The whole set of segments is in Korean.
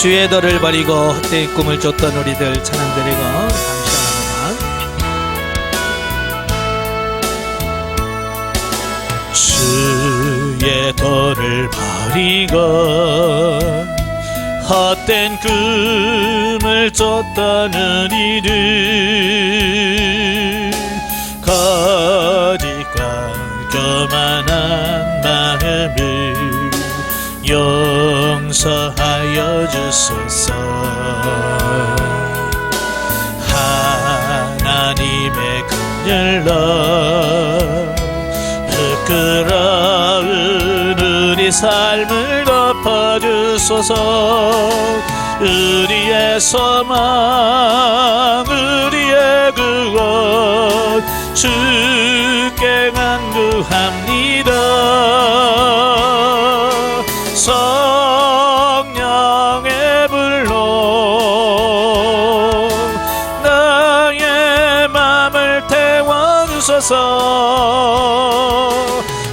주의 덕을 버리고 헛된 꿈을 쫓던 우리들 찬양드리고 감사합니다. 주의 덕을 버리고 헛된 꿈을 쫓던 우리들 거짓과 교만한 마음을 용서하여 주소서. 하나님의 긍휼로 부끄러운 우리 삶을 덮어주소서. 우리의 소망 우리의 구원 주께 간구합니다. 성령의 불로 나의 맘을 태워주소서.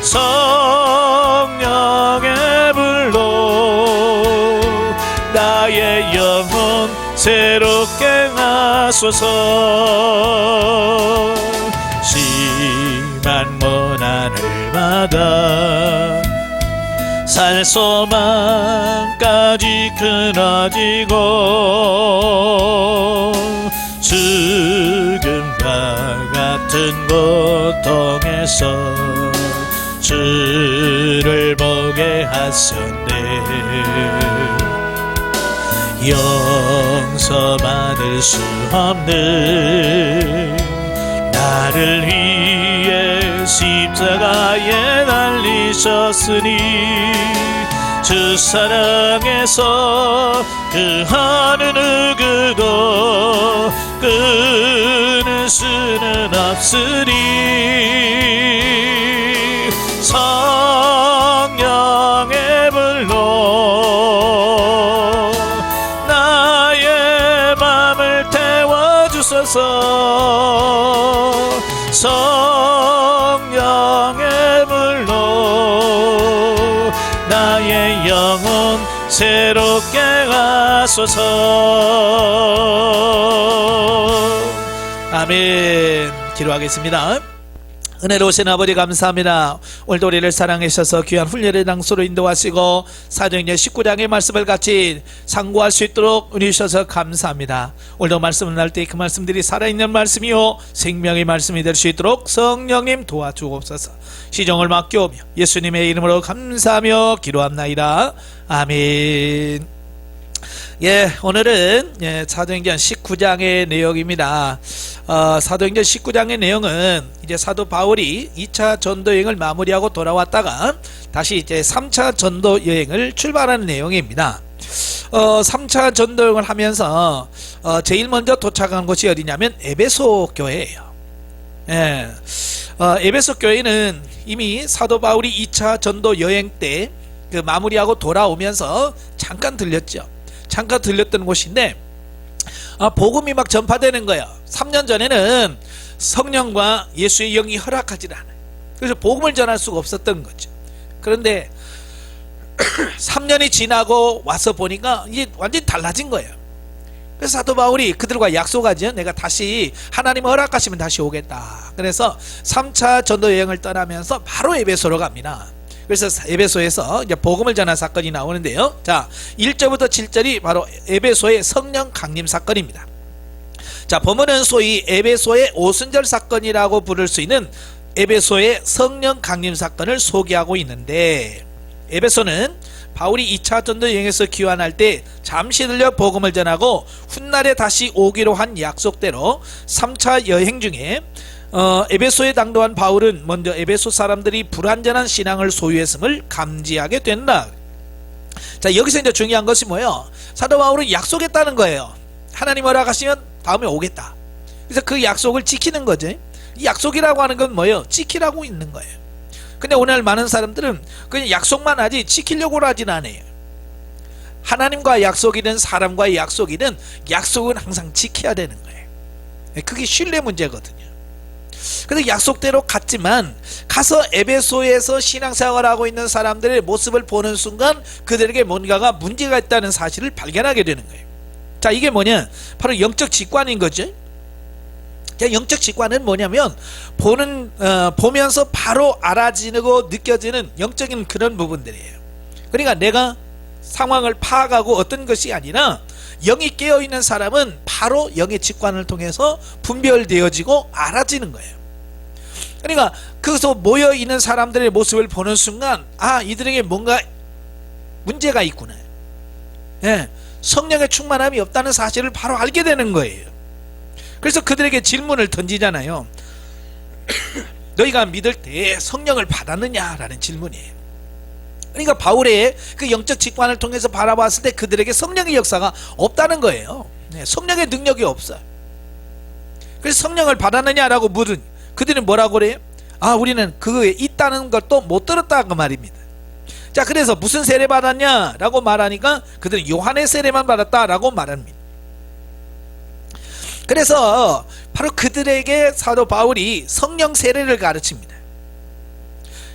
성령의 불로 나의 영혼 새롭게 하소서. 심한 고난을마다 살 소망까지 끊어지고 죽음과 같은 고통에서 주를 보게 하셨네. 용서받을 수 없는 나를 위해 십자가에 달리셨으니 주 사랑에서 그 어느 누구도 끊을 수는 없으니 성령의 불로 나의 맘을 태워주소서. 성령의 불로 나의 영혼 새롭게 하소서. 아멘. 기도하겠습니다. 은혜로우신 아버지 감사합니다. 오늘도 우리를 사랑해 주셔서 귀한 훈련의 장소로 인도하시고 사도행전 19장의 말씀을 같이 상고할 수 있도록 은혜 주셔서 감사합니다. 오늘도 말씀을 날 때 그 말씀들이 살아있는 말씀이요 생명의 말씀이 될 수 있도록 성령님 도와주옵소서. 시정을 맡겨오며 예수님의 이름으로 감사하며 기도합나이다. 아멘. 오늘은 사도행전 19장의 내용입니다. 사도행전 19장의 내용은 이제 사도 바울이 2차 전도 여행을 마무리하고 돌아왔다가 다시 이제 3차 전도 여행을 출발하는 내용입니다. 3차 전도 여행을 하면서 제일 먼저 도착한 곳이 어디냐면 에베소 교회예요. 에베소 교회는 이미 사도 바울이 2차 전도 여행 때 그 마무리하고 돌아오면서 잠깐 들렸죠. 잠깐 들렸던 곳인데 복음이 막 전파되는 거예요. 3년 전에는 성령과 예수의 영이 허락하지 않아요. 그래서 복음을 전할 수가 없었던 거죠. 그런데 3년이 지나고 와서 보니까 이게 완전히 달라진 거예요. 그래서 사도 바울이 그들과 약속하죠. 내가 다시 하나님 허락하시면 다시 오겠다. 그래서 3차 전도 여행을 떠나면서 바로 에베소로 갑니다. 그래서 에베소에서 이제 복음을 전한 사건이 나오는데요. 자, 1절부터 7절이 바로 에베소의 성령 강림 사건입니다. 자, 본문은 소위 에베소의 오순절 사건이라고 부를 수 있는 에베소의 성령 강림 사건을 소개하고 있는데, 에베소는 바울이 2차 전도 여행에서 귀환할 때 잠시 들려 복음을 전하고 훗날에 다시 오기로 한 약속대로 3차 여행 중에 에베소에 당도한 바울은 먼저 에베소 사람들이 불완전한 신앙을 소유했음을 감지하게 된다. 자, 여기서 이제 중요한 것이 뭐예요? 사도 바울은 약속했다는 거예요. 하나님 허락하시면 다음에 오겠다. 그래서 그 약속을 지키는 거죠. 이 약속이라고 하는 건 뭐예요? 지키라고 있는 거예요. 근데 오늘 많은 사람들은 그냥 약속만 하지 지키려고 하진 않아요. 하나님과 약속이든 사람과의 약속이든 약속은 항상 지켜야 되는 거예요. 그게 신뢰 문제거든요. 그래서 약속대로 갔지만 가서 에베소에서 신앙생활을 하고 있는 사람들의 모습을 보는 순간 그들에게 뭔가가 문제가 있다는 사실을 발견하게 되는 거예요. 자, 이게 뭐냐? 바로 영적 직관인 거죠. 영적 직관은 뭐냐면 보면서 바로 알아지고 느껴지는 영적인 그런 부분들이에요. 그러니까 내가 상황을 파악하고 어떤 것이 아니라 영이 깨어있는 사람은 바로 영의 직관을 통해서 분별되어지고 알아지는 거예요. 그러니까 거기서 모여있는 사람들의 모습을 보는 순간 이들에게 뭔가 문제가 있구나. 예, 성령의 충만함이 없다는 사실을 바로 알게 되는 거예요. 그래서 그들에게 질문을 던지잖아요. 너희가 믿을 때 성령을 받았느냐라는 질문이에요. 그러니까 바울의 그 영적 직관을 통해서 바라봤을 때 그들에게 성령의 역사가 없다는 거예요. 성령의 능력이 없어요. 그래서 성령을 받았느냐라고 물은 그들은 뭐라고 그래요? 우리는 그거에 있다는 것도 못 들었다 그 말입니다. 자, 그래서 무슨 세례 받았냐라고 말하니까 그들은 요한의 세례만 받았다라고 말합니다. 그래서 바로 그들에게 사도 바울이 성령 세례를 가르칩니다.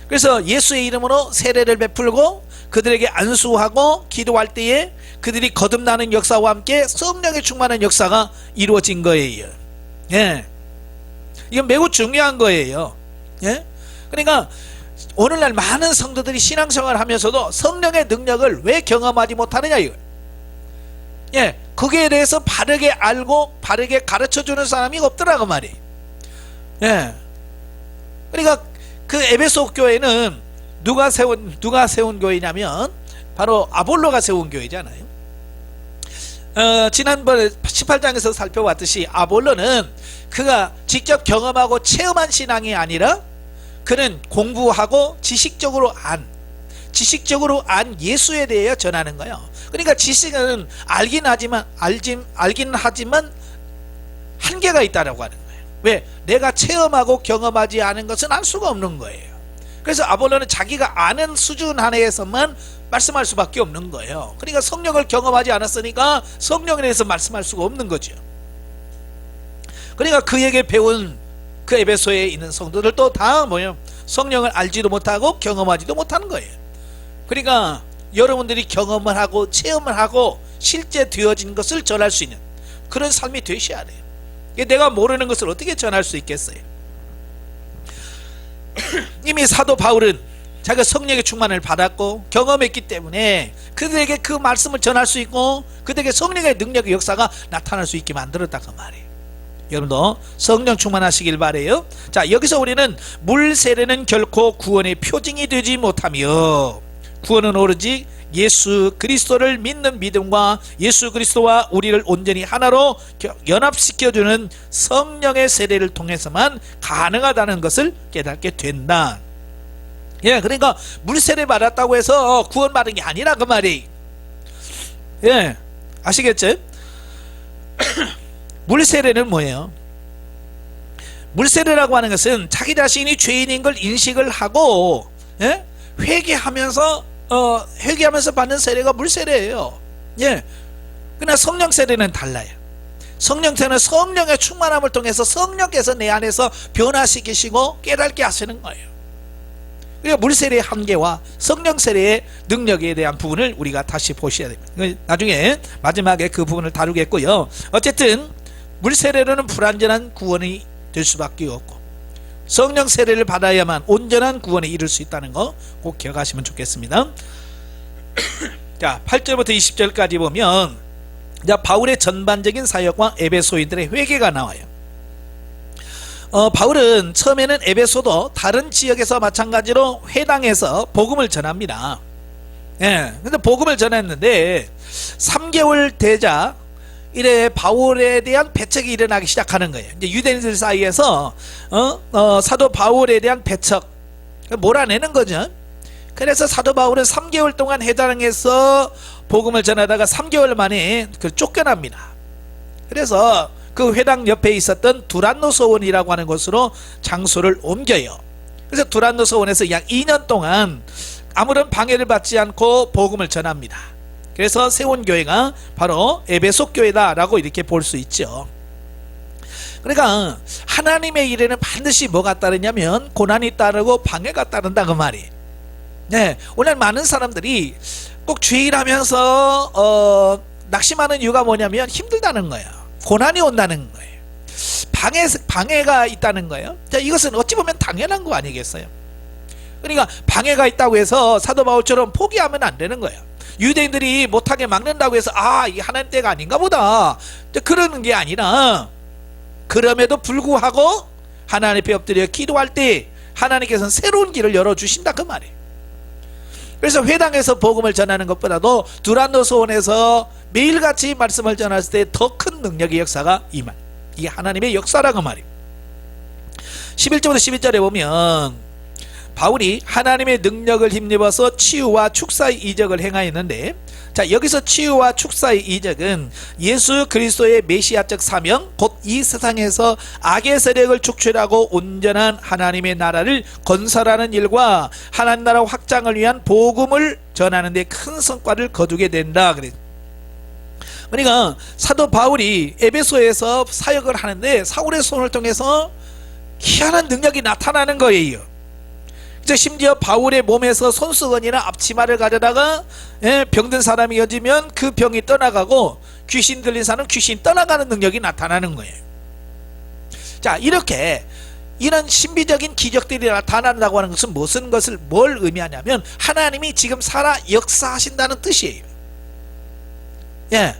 그래서 예수의 이름으로 세례를 베풀고 그들에게 안수하고 기도할 때에 그들이 거듭나는 역사와 함께 성령의 충만한 역사가 이루어진 거예요. 예, 이건 매우 중요한 거예요. 예? 그러니까 오늘날 많은 성도들이 신앙생활을 하면서도 성령의 능력을 왜 경험하지 못하느냐 이거예요. 예, 거기에 대해서 바르게 알고 바르게 가르쳐주는 사람이 없더라고 말이에요. 예, 그러니까 그 에베소 교회는 누가 세운 교회냐면 바로 아볼로가 세운 교회잖아요. 지난번에 18장에서 살펴봤듯이 아볼로는 그가 직접 경험하고 체험한 신앙이 아니라 그는 공부하고 지식적으로 안 예수에 대해 전하는 거예요. 그러니까 지식은 알긴 하지만 한계가 있다라고 하는 거예요. 왜? 내가 체험하고 경험하지 않은 것은 알 수가 없는 거예요. 그래서 아볼로는 자기가 아는 수준 안에서만 말씀할 수밖에 없는 거예요. 그러니까 성령을 경험하지 않았으니까 성령에 대해서 말씀할 수가 없는 거죠. 그러니까 그에게 배운 그 에베소에 있는 성도들도 다 뭐예요? 성령을 알지도 못하고 경험하지도 못하는 거예요. 그러니까 여러분들이 경험을 하고 체험을 하고 실제 되어진 것을 전할 수 있는 그런 삶이 되셔야 돼요. 내가 모르는 것을 어떻게 전할 수 있겠어요? 이미 사도 바울은 자기가 성령의 충만을 받았고 경험했기 때문에 그들에게 그 말씀을 전할 수 있고 그들에게 성령의 능력의 역사가 나타날 수 있게 만들었다 그 말이에요. 여러분도 성령 충만하시길 바래요. 자, 여기서 우리는 물 세례는 결코 구원의 표징이 되지 못하며 구원은 오로지 예수 그리스도를 믿는 믿음과 예수 그리스도와 우리를 온전히 하나로 연합시켜주는 성령의 세례를 통해서만 가능하다는 것을 깨닫게 된다. 예, 그러니까 물 세례 받았다고 해서 구원 받은 게 아니라 그 말이. 예, 아시겠죠? 물 세례는 뭐예요? 물 세례라고 하는 것은 자기 자신이 죄인인 걸 인식을 하고 회개하면서 받는 세례가 물 세례예요. 예. 그러나 성령 세례는 달라요. 성령 세례는 성령의 충만함을 통해서 성령께서 내 안에서 변화시키시고 깨닫게 하시는 거예요. 그러니까 물 세례의 한계와 성령 세례의 능력에 대한 부분을 우리가 다시 보셔야 됩니다. 나중에 마지막에 그 부분을 다루겠고요. 어쨌든 물 세례로는 불완전한 구원이 될 수밖에 없고 성령 세례를 받아야만 온전한 구원에 이를 수 있다는 거 꼭 기억하시면 좋겠습니다. 자, 8절부터 20절까지 보면 바울의 전반적인 사역과 에베소인들의 회개가 나와요. 바울은 처음에는 에베소도 다른 지역에서 마찬가지로 회당에서 복음을 전합니다. 예, 근데 복음을 전했는데 3개월 되자 이래 바울에 대한 배척이 일어나기 시작하는 거예요. 이제 유대인들 사이에서 사도 바울에 대한 배척, 몰아내는 거죠. 그래서 사도 바울은 3개월 동안 회당에서 복음을 전하다가 3개월 만에 쫓겨납니다. 그래서 그 회당 옆에 있었던 두란노 서원이라고 하는 곳으로 장소를 옮겨요. 그래서 두란노 서원에서 약 2년 동안 아무런 방해를 받지 않고 복음을 전합니다. 그래서 세운 교회가 바로 에베소 교회다라고 이렇게 볼 수 있죠. 그러니까 하나님의 일에는 반드시 뭐가 따르냐면 고난이 따르고 방해가 따른다 그 말이. 네, 오늘 많은 사람들이 꼭 주일하면서 낙심하는 이유가 뭐냐면 힘들다는 거예요. 고난이 온다는 거예요. 방해가 있다는 거예요. 자, 이것은 어찌 보면 당연한 거 아니겠어요? 그러니까 방해가 있다고 해서 사도 바울처럼 포기하면 안 되는 거예요. 유대인들이 못하게 막는다고 해서 이게 하나님 때가 아닌가 보다 그러는 게 아니라, 그럼에도 불구하고 하나님 앞에 엎드려 기도할 때 하나님께서는 새로운 길을 열어주신다 그 말이에요. 그래서 회당에서 복음을 전하는 것보다도 두란노 소원에서 매일같이 말씀을 전했을 때 더 큰 능력의 역사가 임한, 이게 하나님의 역사라 그 말이에요. 11절부터 12절에 보면 바울이 하나님의 능력을 힘입어서 치유와 축사의 이적을 행하였는데, 자, 여기서 치유와 축사의 이적은 예수 그리스도의 메시아적 사명, 곧 이 세상에서 악의 세력을 축출하고 온전한 하나님의 나라를 건설하는 일과 하나님 나라 확장을 위한 복음을 전하는 데 큰 성과를 거두게 된다. 그러니까 사도 바울이 에베소에서 사역을 하는데 사울의 손을 통해서 희한한 능력이 나타나는 거예요. 심지어 바울의 몸에서 손수건이나 앞치마를 가져다가 병든 사람이 여지면 그 병이 떠나가고 귀신 들린 사람은 귀신 떠나가는 능력이 나타나는 거예요. 자, 이렇게 이런 신비적인 기적들이 나타난다고 하는 것은 뭘 의미하냐면 하나님이 지금 살아 역사하신다는 뜻이에요. 예.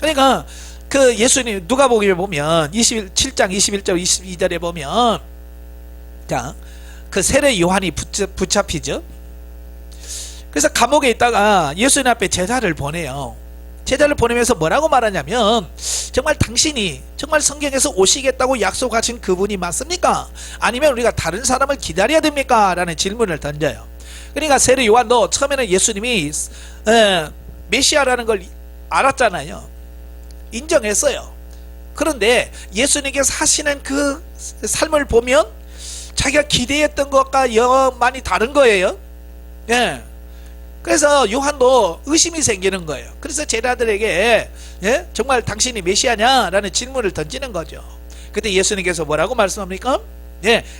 그러니까 그 예수님 누가복음에 보면 27장 21절 22절에 보면, 자, 그 세례 요한이 붙잡히죠. 그래서 감옥에 있다가 예수님 앞에 제자를 보내요. 제자를 보내면서 뭐라고 말하냐면, 정말 당신이 정말 성경에서 오시겠다고 약속하신 그분이 맞습니까? 아니면 우리가 다른 사람을 기다려야 됩니까? 라는 질문을 던져요. 그러니까 세례 요한도 처음에는 예수님이 메시아라는 걸 알았잖아요. 인정했어요. 그런데 예수님께서 하시는 그 삶을 보면 자기가 기대했던 것과 많이 다른 거예요. 예. 그래서 요한도 의심이 생기는 거예요. 그래서 제자들에게 정말 당신이 메시아냐라는 질문을 던지는 거죠. 그때 예수님께서 뭐라고 말씀합니까?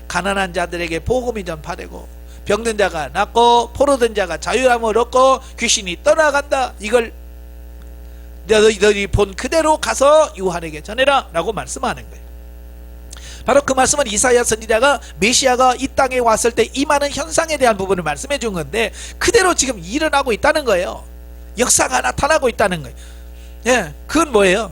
가난한 자들에게 복음이 전파되고 병든 자가 낫고 포로된 자가 자유함을 얻고 귀신이 떠나간다. 이걸 너희들이 본 그대로 가서 요한에게 전해라 라고 말씀하는 거예요. 바로 그 말씀은 이사야 선지자가 메시아가 이 땅에 왔을 때 임하는 현상에 대한 부분을 말씀해 준 건데, 그대로 지금 일어나고 있다는 거예요. 역사가 나타나고 있다는 거예요. 그건 뭐예요?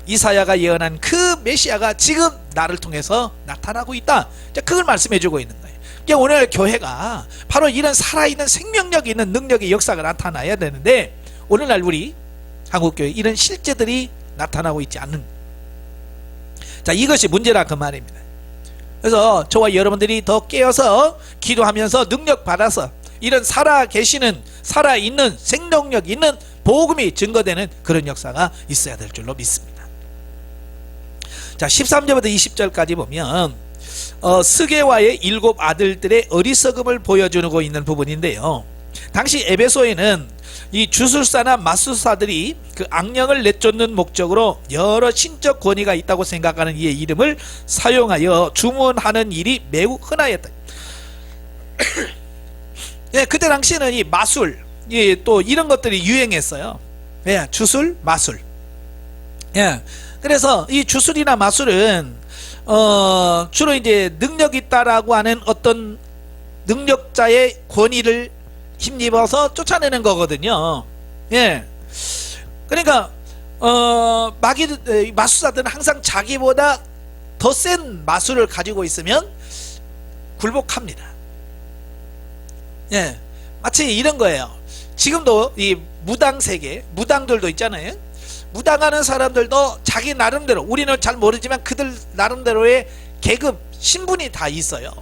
이사야가 예언한 그 메시아가 지금 나를 통해서 나타나고 있다. 그걸 말씀해 주고 있는 거예요. 그러니까 오늘 교회가 바로 이런 살아있는 생명력이 있는 능력의 역사가 나타나야 되는데, 오늘날 우리 한국교회 이런 실제들이 나타나고 있지 않는, 자, 이것이 문제라 그 말입니다. 그래서 저와 여러분들이 더 깨어서 기도하면서 능력 받아서 이런 살아있는 생명력 있는 복음이 증거되는 그런 역사가 있어야 될 줄로 믿습니다. 자, 13절부터 20절까지 보면 스게와의 7 아들들의 어리석음을 보여주고 있는 부분인데요. 당시 에베소에는 이 주술사나 마술사들이 그 악령을 내쫓는 목적으로 여러 신적 권위가 있다고 생각하는 이의 이름을 사용하여 주문하는 일이 매우 흔하였다. 그때 당시에는 이 마술, 또 이런 것들이 유행했어요. 주술, 마술. 그래서 이 주술이나 마술은 주로 이제 능력 있다라고 하는 어떤 능력자의 권위를 힘입어서 쫓아내는 거거든요. 그러니까 마술사들은 항상 자기보다 더 센 마술을 가지고 있으면 굴복합니다. 마치 이런 거예요. 지금도 이 무당 세계, 무당들도 있잖아요. 무당하는 사람들도 자기 나름대로, 우리는 잘 모르지만 그들 나름대로의 계급, 신분이 다 있어요.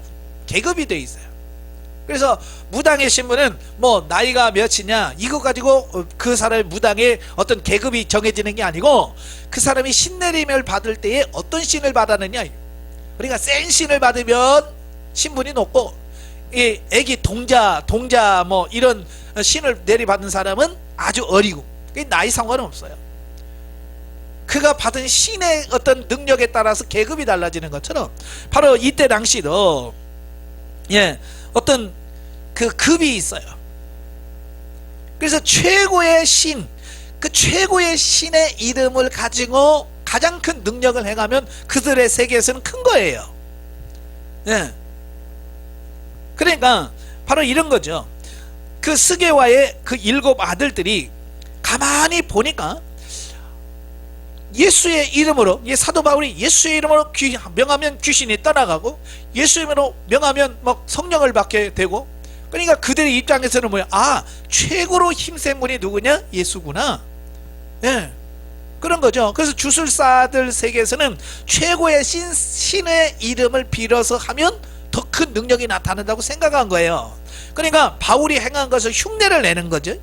계급이 돼 있어요. 그래서 무당의 신분은 뭐 나이가 몇이냐 이거 가지고 그 사람의 무당의 어떤 계급이 정해지는 게 아니고, 그 사람이 신내림을 받을 때에 어떤 신을 받았느냐. 그러니까 센 신을 받으면 신분이 높고, 이 애기 동자 뭐 이런 신을 내리받은 사람은 아주 어리고, 나이 상관은 없어요. 그가 받은 신의 어떤 능력에 따라서 계급이 달라지는 것처럼 바로 이때 당시도 어떤 그 급이 있어요. 그래서 최고의 신, 그 최고의 신의 이름을 가지고 가장 큰 능력을 행하면 그들의 세계에서는 큰 거예요. 그러니까 바로 이런 거죠. 그 스게와의 그 7 아들들이 가만히 보니까 예수의 이름으로, 사도 바울이 예수의 이름으로 명하면 귀신이 떠나가고 예수의 이름으로 명하면 막 성령을 받게 되고, 그러니까 그들의 입장에서는 뭐야? 아, 최고로 힘센 분이 누구냐? 예수구나. 그런 거죠. 그래서 주술사들 세계에서는 최고의 신의 이름을 빌어서 하면 더 큰 능력이 나타난다고 생각한 거예요. 그러니까 바울이 행한 것을 흉내를 내는 거죠.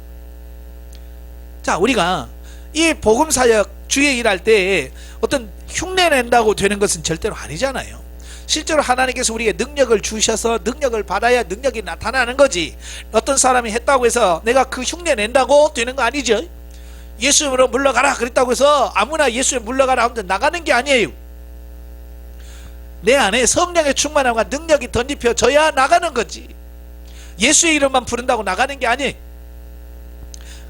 자, 우리가 이 복음사역 주의 일할 때 어떤 흉내 낸다고 되는 것은 절대로 아니잖아요. 실제로 하나님께서 우리에게 능력을 주셔서 능력을 받아야 능력이 나타나는 거지, 어떤 사람이 했다고 해서 내가 그 흉내 낸다고 되는 거 아니죠. 예수님으로 물러가라 그랬다고 해서 아무나 예수님 물러가라 하면 나가는 게 아니에요. 내 안에 성령의 충만함과 능력이 덧입혀져야 나가는 거지. 예수의 이름만 부른다고 나가는 게 아니에요.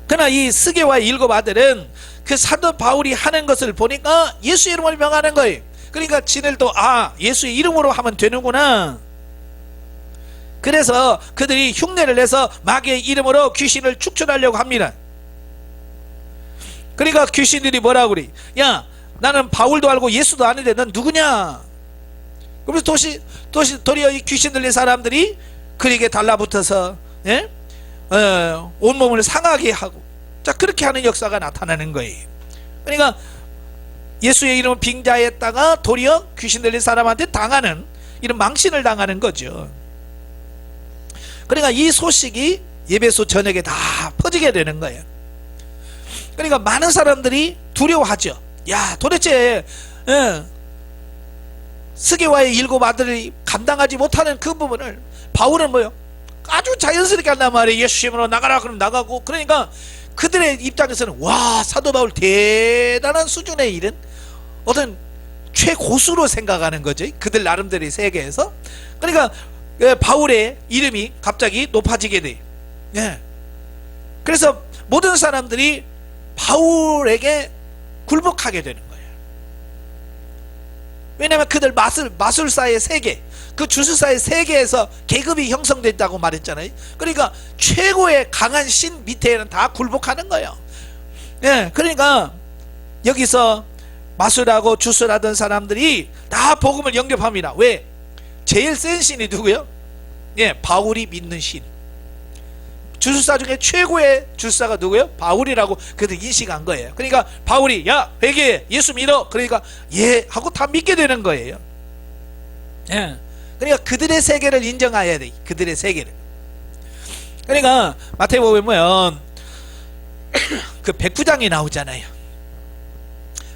그러나 이 스게와의 7 아들은 그 사도 바울이 하는 것을 보니까 예수 이름을 명하는 거예요. 그러니까 지들도 예수의 이름으로 하면 되는구나. 그래서 그들이 흉내를 내서 마귀의 이름으로 귀신을 축출하려고 합니다. 그러니까 귀신들이 뭐라고 그래? 야, 나는 바울도 알고 예수도 아는데 넌 누구냐? 그래서 도리어 이 귀신 들린 사람들이 그에게 달라붙어서 온몸을 상하게 하고, 자, 그렇게 하는 역사가 나타나는 거예요. 그러니까 예수의 이름을 빙자했다가 도리어 귀신 들린 사람한테 당하는, 이런 망신을 당하는 거죠. 그러니까 이 소식이 에베소 전역에 다 퍼지게 되는 거예요. 그러니까 많은 사람들이 두려워하죠. 야, 도대체 스게와의 7 아들이 감당하지 못하는 그 부분을 바울은 뭐요? 아주 자연스럽게 한단 말이에요. 예수 이름으로 나가라 그러면 나가고. 그러니까 그들의 입장에서는 와, 사도 바울 대단한 수준의 일은 어떤 최고수로 생각하는 거죠. 그들 나름대로의 세계에서. 그러니까 바울의 이름이 갑자기 높아지게 돼요. 그래서 모든 사람들이 바울에게 굴복하게 되는 거예요. 왜냐하면 그들 마술사의 세계, 그 주술사의 세계에서 계급이 형성됐다고 말했잖아요. 그러니까 최고의 강한 신 밑에는 다 굴복하는 거예요. 그러니까 여기서 마술하고 주술하던 사람들이 다 복음을 영접합니다. 왜? 제일 센 신이 누구요? 바울이 믿는 신. 주술사 중에 최고의 주술사가 누구예요? 바울이라고 그들 인식한 거예요. 그러니까 바울이 야, 회개해, 예수 믿어. 그러니까 예 하고 다 믿게 되는 거예요. 그러니까 그들의 세계를 인정해야 돼. 그들의 세계를. 그러니까 마태복음에 보면 그 백부장이 나오잖아요.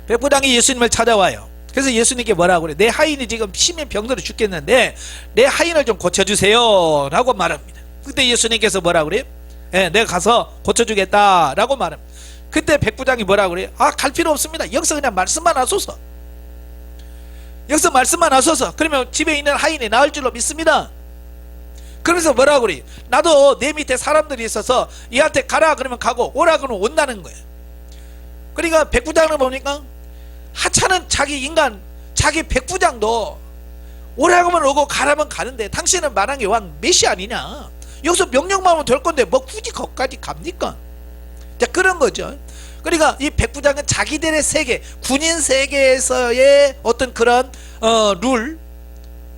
백부장이 예수님을 찾아와요. 그래서 예수님께 뭐라고 그래? 내 하인이 지금 심히 병들어 죽겠는데 내 하인을 좀 고쳐주세요 라고 말합니다. 그때 예수님께서 뭐라고 그래요? 내가 가서 고쳐주겠다 라고 말합니다. 그때 백부장이 뭐라고 그래요? 갈 필요 없습니다. 여기서 그냥 말씀만 하소서. 여기서 말씀만 하소서. 그러면 집에 있는 하인이 나을 줄로 믿습니다. 그러면서 뭐라고 그래요? 나도 내 밑에 사람들이 있어서 얘한테 가라 그러면 가고 오라 그러면 온다는 거예요. 그러니까 백부장을 보니까 하찮은 자기 인간, 자기 백부장도 오라고 하면 오고 가라면 가는데 당신은 만왕의 왕 메시 아니냐? 여기서 명령만 하면 될 건데 뭐 굳이 거기까지 갑니까? 자, 그런 거죠. 그러니까 이 백부장은 자기들의 세계, 군인 세계에서의 어떤 그런 룰,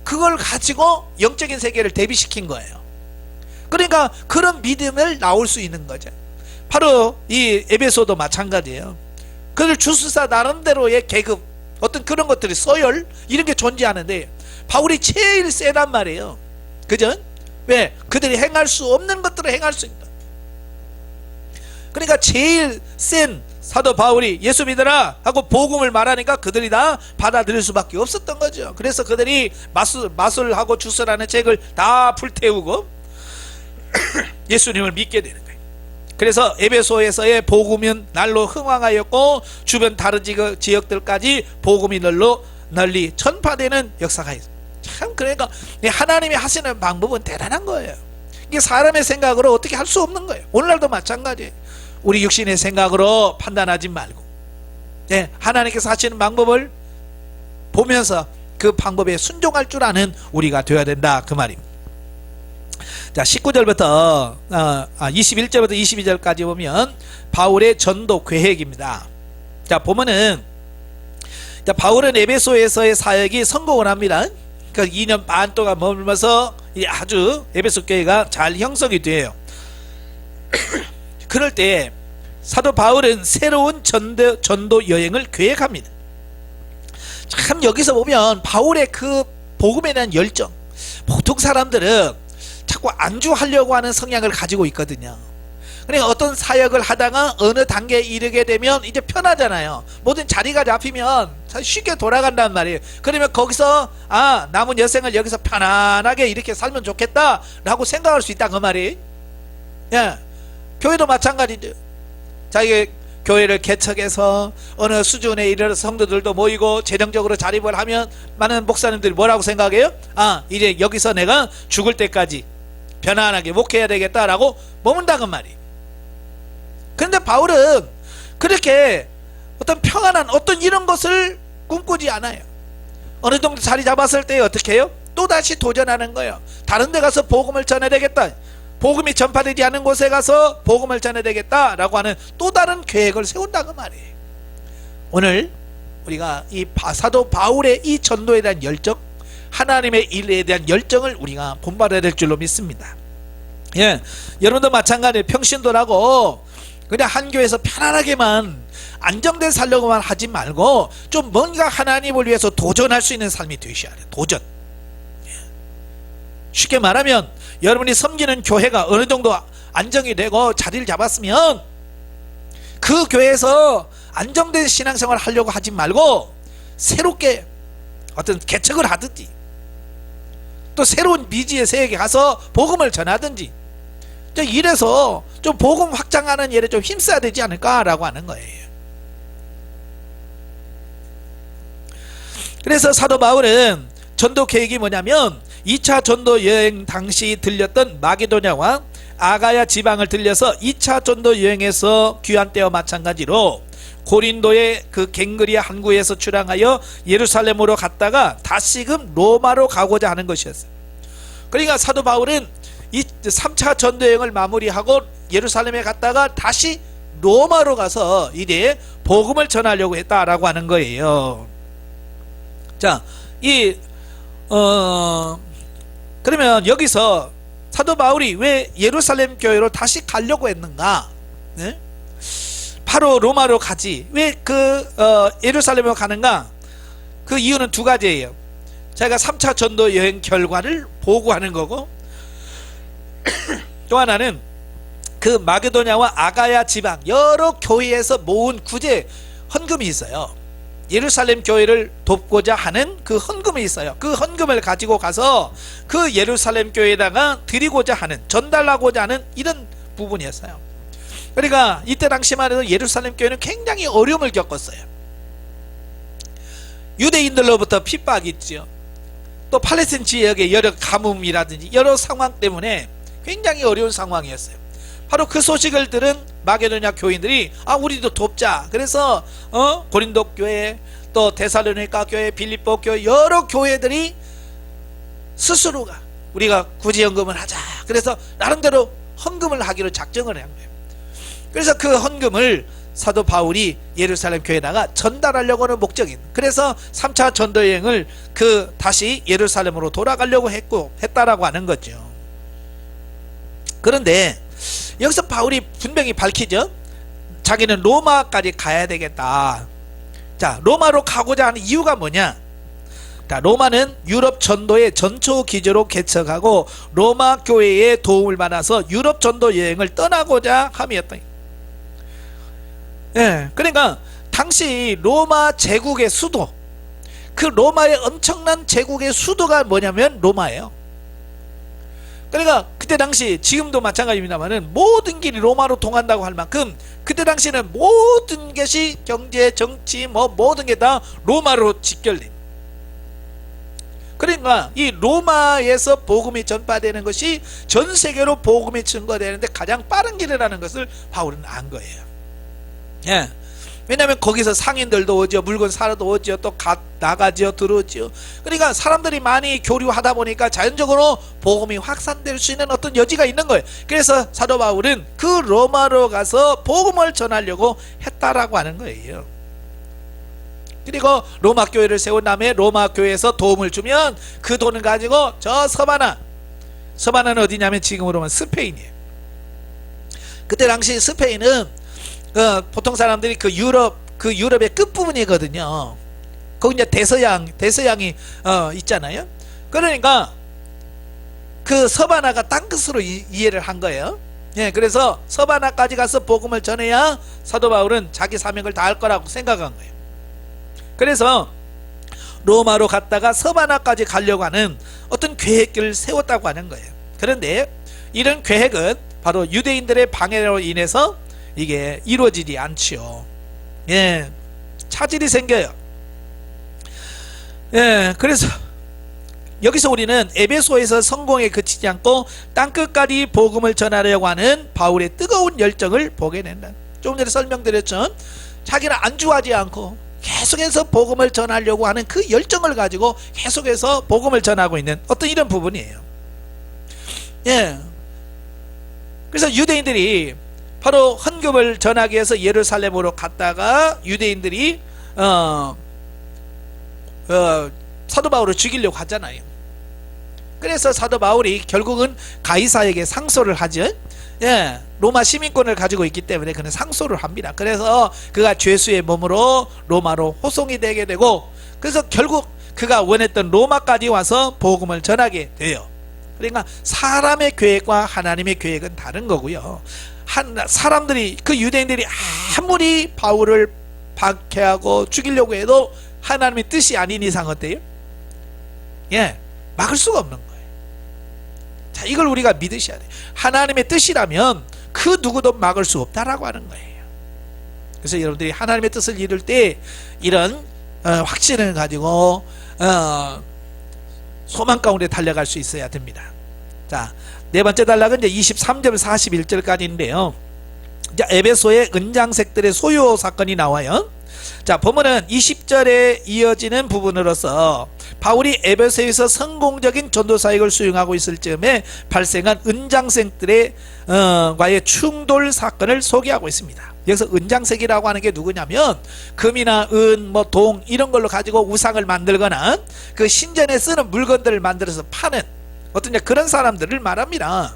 그걸 가지고 영적인 세계를 대비시킨 거예요. 그러니까 그런 믿음을 나올 수 있는 거죠. 바로 이 에베소도 마찬가지예요. 그들 주술사 나름대로의 계급, 어떤 그런 것들이 서열 이런 게 존재하는데 바울이 제일 세단 말이에요. 그죠? 왜? 그들이 행할 수 없는 것들을 행할 수 있다. 그러니까 제일 센 사도 바울이 예수 믿어라 하고 복음을 말하니까 그들이 다 받아들일 수밖에 없었던 거죠. 그래서 그들이 마술하고 주술하는 책을 다 불태우고 예수님을 믿게 되는 거예요. 그래서 에베소에서의 복음은 날로 흥왕하였고 주변 다른 지역들까지 복음이 널리 전파되는 역사가 있어요. 참 그러니까 하나님이 하시는 방법은 대단한 거예요. 이게 사람의 생각으로 어떻게 할 수 없는 거예요. 오늘날도 마찬가지예요. 우리 육신의 생각으로 판단하지 말고 하나님께서 하시는 방법을 보면서 그 방법에 순종할 줄 아는 우리가 되어야 된다 그 말입니다. 자 19절부터 21절부터 22절까지 보면 바울의 전도 계획입니다. 자 보면은 바울은 에베소에서의 사역이 성공을 합니다. 그 2년 반 동안 머물면서 아주 에베소 교회가 잘 형성이 돼요. 그럴 때 사도 바울은 새로운 전도 여행을 계획합니다. 참 여기서 보면 바울의 그 복음에 대한 열정, 보통 사람들은 자꾸 안주하려고 하는 성향을 가지고 있거든요. 그러니까 어떤 사역을 하다가 어느 단계에 이르게 되면 이제 편하잖아요. 모든 자리가 잡히면 쉽게 돌아간단 말이에요. 그러면 거기서 남은 여생을 여기서 편안하게 이렇게 살면 좋겠다 라고 생각할 수 있다 그 말이에요. 교회도 마찬가지죠. 자기 교회를 개척해서 어느 수준에 이르러서 성도들도 모이고 재정적으로 자립을 하면 많은 목사님들이 뭐라고 생각해요? 이제 여기서 내가 죽을 때까지 편안하게 목회해야 되겠다라고 머문다는 말이에요. 그런데 바울은 그렇게 어떤 평안한 어떤 이런 것을 꿈꾸지 않아요. 어느 정도 자리 잡았을 때 어떻게 해요? 또다시 도전하는 거예요. 다른 데 가서 복음을 전해야 되겠다, 복음이 전파되지 않은 곳에 가서 복음을 전해야 되겠다라고 하는 또 다른 계획을 세운다고 말이에요. 오늘 우리가 이 사도 바울의 이 전도에 대한 열정, 하나님의 일에 대한 열정을 우리가 본받아야 될 줄로 믿습니다. 여러분도 마찬가지예요. 평신도라고 그냥 한 교회에서 편안하게만 안정된 살려고만 하지 말고 좀 뭔가 하나님을 위해서 도전할 수 있는 삶이 되셔야 돼요. 도전. 쉽게 말하면 여러분이 섬기는 교회가 어느 정도 안정이 되고 자리를 잡았으면 그 교회에서 안정된 신앙생활을 하려고 하지 말고 새롭게 어떤 개척을 하든지 또 새로운 미지의 세계에 가서 복음을 전하든지 이래서 좀 복음 확장하는 일에 좀 힘써야 되지 않을까라고 하는 거예요. 그래서 사도 바울은 전도 계획이 뭐냐면 2차 전도 여행 당시 들렸던 마게도냐와 아가야 지방을 들려서 2차 전도 여행에서 귀한 때와 마찬가지로 고린도의 그 갱그리아 항구에서 출항하여 예루살렘으로 갔다가 다시금 로마로 가고자 하는 것이었어요. 그러니까 사도 바울은 이 3차 전도 여행을 마무리하고 예루살렘에 갔다가 다시 로마로 가서 이제 복음을 전하려고 했다라고 하는 거예요. 자, 그러면 여기서 사도 바울이 왜 예루살렘 교회로 다시 가려고 했는가? 바로 로마로 가지 왜 예루살렘으로 가는가? 그 이유는 두 가지예요. 자기가 3차 전도 여행 결과를 보고하는 거고 또 하나는 그 마게도냐와 아가야 지방 여러 교회에서 모은 구제 헌금이 있어요. 예루살렘 교회를 돕고자 하는 그 헌금이 있어요. 그 헌금을 가지고 가서 그 예루살렘 교회에다가 드리고자 하는, 전달하고자 하는 이런 부분이었어요. 그러니까 이때 당시만 해도 예루살렘 교회는 굉장히 어려움을 겪었어요. 유대인들로부터 핍박이 있죠. 또 팔레스타인 지역의 여러 가뭄이라든지 여러 상황 때문에 굉장히 어려운 상황이었어요. 바로 그 소식을 들은 마게도냐 교인들이 우리도 돕자. 그래서 고린도 교회, 또 데살로니가 교회, 빌립보 교회 여러 교회들이 스스로가 우리가 구제헌금을 하자. 그래서 나름대로 헌금을 하기로 작정을 한 거예요. 그래서 그 헌금을 사도 바울이 예루살렘 교회에다가 전달하려고 하는 목적인, 그래서 3차 전도여행을 다시 예루살렘으로 돌아가려고 했다라고 하는 거죠. 그런데 여기서 바울이 분명히 밝히죠. 자기는 로마까지 가야 되겠다. 자, 로마로 가고자 하는 이유가 뭐냐? 자, 로마는 유럽 전도의 전초 기조로 개척하고 로마 교회의 도움을 받아서 유럽 전도 여행을 떠나고자 함이었다. 그러니까 당시 로마 제국의 수도, 그 로마의 엄청난 제국의 수도가 뭐냐면 로마예요. 그러니까 그때 당시, 지금도 마찬가지입니다만은 모든 길이 로마로 통한다고 할 만큼 그때 당시에는 모든 것이 경제, 정치, 뭐 모든 게 다 로마로 직결된. 그러니까 이 로마에서 복음이 전파되는 것이 전 세계로 복음이 증거되는데 가장 빠른 길이라는 것을 바울은 안 거예요. 예. 왜냐하면 거기서 상인들도 오죠, 물건 사러도 오죠, 또 나가죠, 들어오죠. 그러니까 사람들이 많이 교류하다 보니까 자연적으로 복음이 확산될 수 있는 어떤 여지가 있는 거예요. 그래서 사도 바울은 그 로마로 가서 복음을 전하려고 했다라고 하는 거예요. 그리고 로마 교회를 세운 다음에 로마 교회에서 도움을 주면 그 돈을 가지고 저 서바나는 어디냐면 지금으로 보면 스페인이에요. 그때 당시 스페인은 보통 사람들이 그 유럽의 끝부분이거든요. 거기 이제 대서양이 있잖아요. 그러니까 그 서바나가 땅끝으로 이해를 한 거예요. 예, 그래서 서바나까지 가서 복음을 전해야 사도 바울은 자기 사명을 다할 거라고 생각한 거예요. 그래서 로마로 갔다가 서바나까지 가려고 하는 어떤 계획을 세웠다고 하는 거예요. 그런데 이런 계획은 바로 유대인들의 방해로 인해서 이게 이루어지지 않지요. 예, 차질이 생겨요. 예, 그래서 여기서 우리는 에베소에서 성공에 그치지 않고 땅끝까지 복음을 전하려고 하는 바울의 뜨거운 열정을 보게 된다. 조금 전에 설명드렸죠. 자기는 안주하지 않고 계속해서 복음을 전하려고 하는 그 열정을 가지고 계속해서 복음을 전하고 있는 어떤 이런 부분이에요. 예, 그래서 유대인들이 바로 헌금을 전하기 위해서 예루살렘으로 갔다가 유대인들이 사도 바울을 죽이려고 하잖아요. 그래서 사도 바울이 결국은 가이사에게 상소를 하죠. 예, 로마 시민권을 가지고 있기 때문에 그는 상소를 합니다. 그래서 그가 죄수의 몸으로 로마로 호송이 되게 되고, 그래서 결국 그가 원했던 로마까지 와서 복음을 전하게 돼요. 그러니까 사람의 계획과 하나님의 계획은 다른 거고요. 사람들이, 그 유대인들이 아무리 바울을 박해하고 죽이려고 해도 하나님의 뜻이 아닌 이상 어때요? 예, 막을 수가 없는 거예요. 자, 이걸 우리가 믿으셔야 돼요. 하나님의 뜻이라면 그 누구도 막을 수 없다라고 하는 거예요. 그래서 여러분들이 하나님의 뜻을 이룰 때 이런 확신을 가지고 소망 가운데 달려갈 수 있어야 됩니다. 자, 네 번째 단락은 이제 23절 41절까지인데요. 이제 에베소의 은장색들의 소요 사건이 나와요. 자, 보면은 20절에 이어지는 부분으로서 바울이 에베소에서 성공적인 전도 사역을 수행하고 있을 즈음에 발생한 은장색들의 과의 충돌 사건을 소개하고 있습니다. 여기서 은장색이라고 하는 게 누구냐면 금이나 은, 뭐 동 이런 걸로 가지고 우상을 만들거나 그 신전에 쓰는 물건들을 만들어서 파는 어떤 그런 사람들을 말합니다.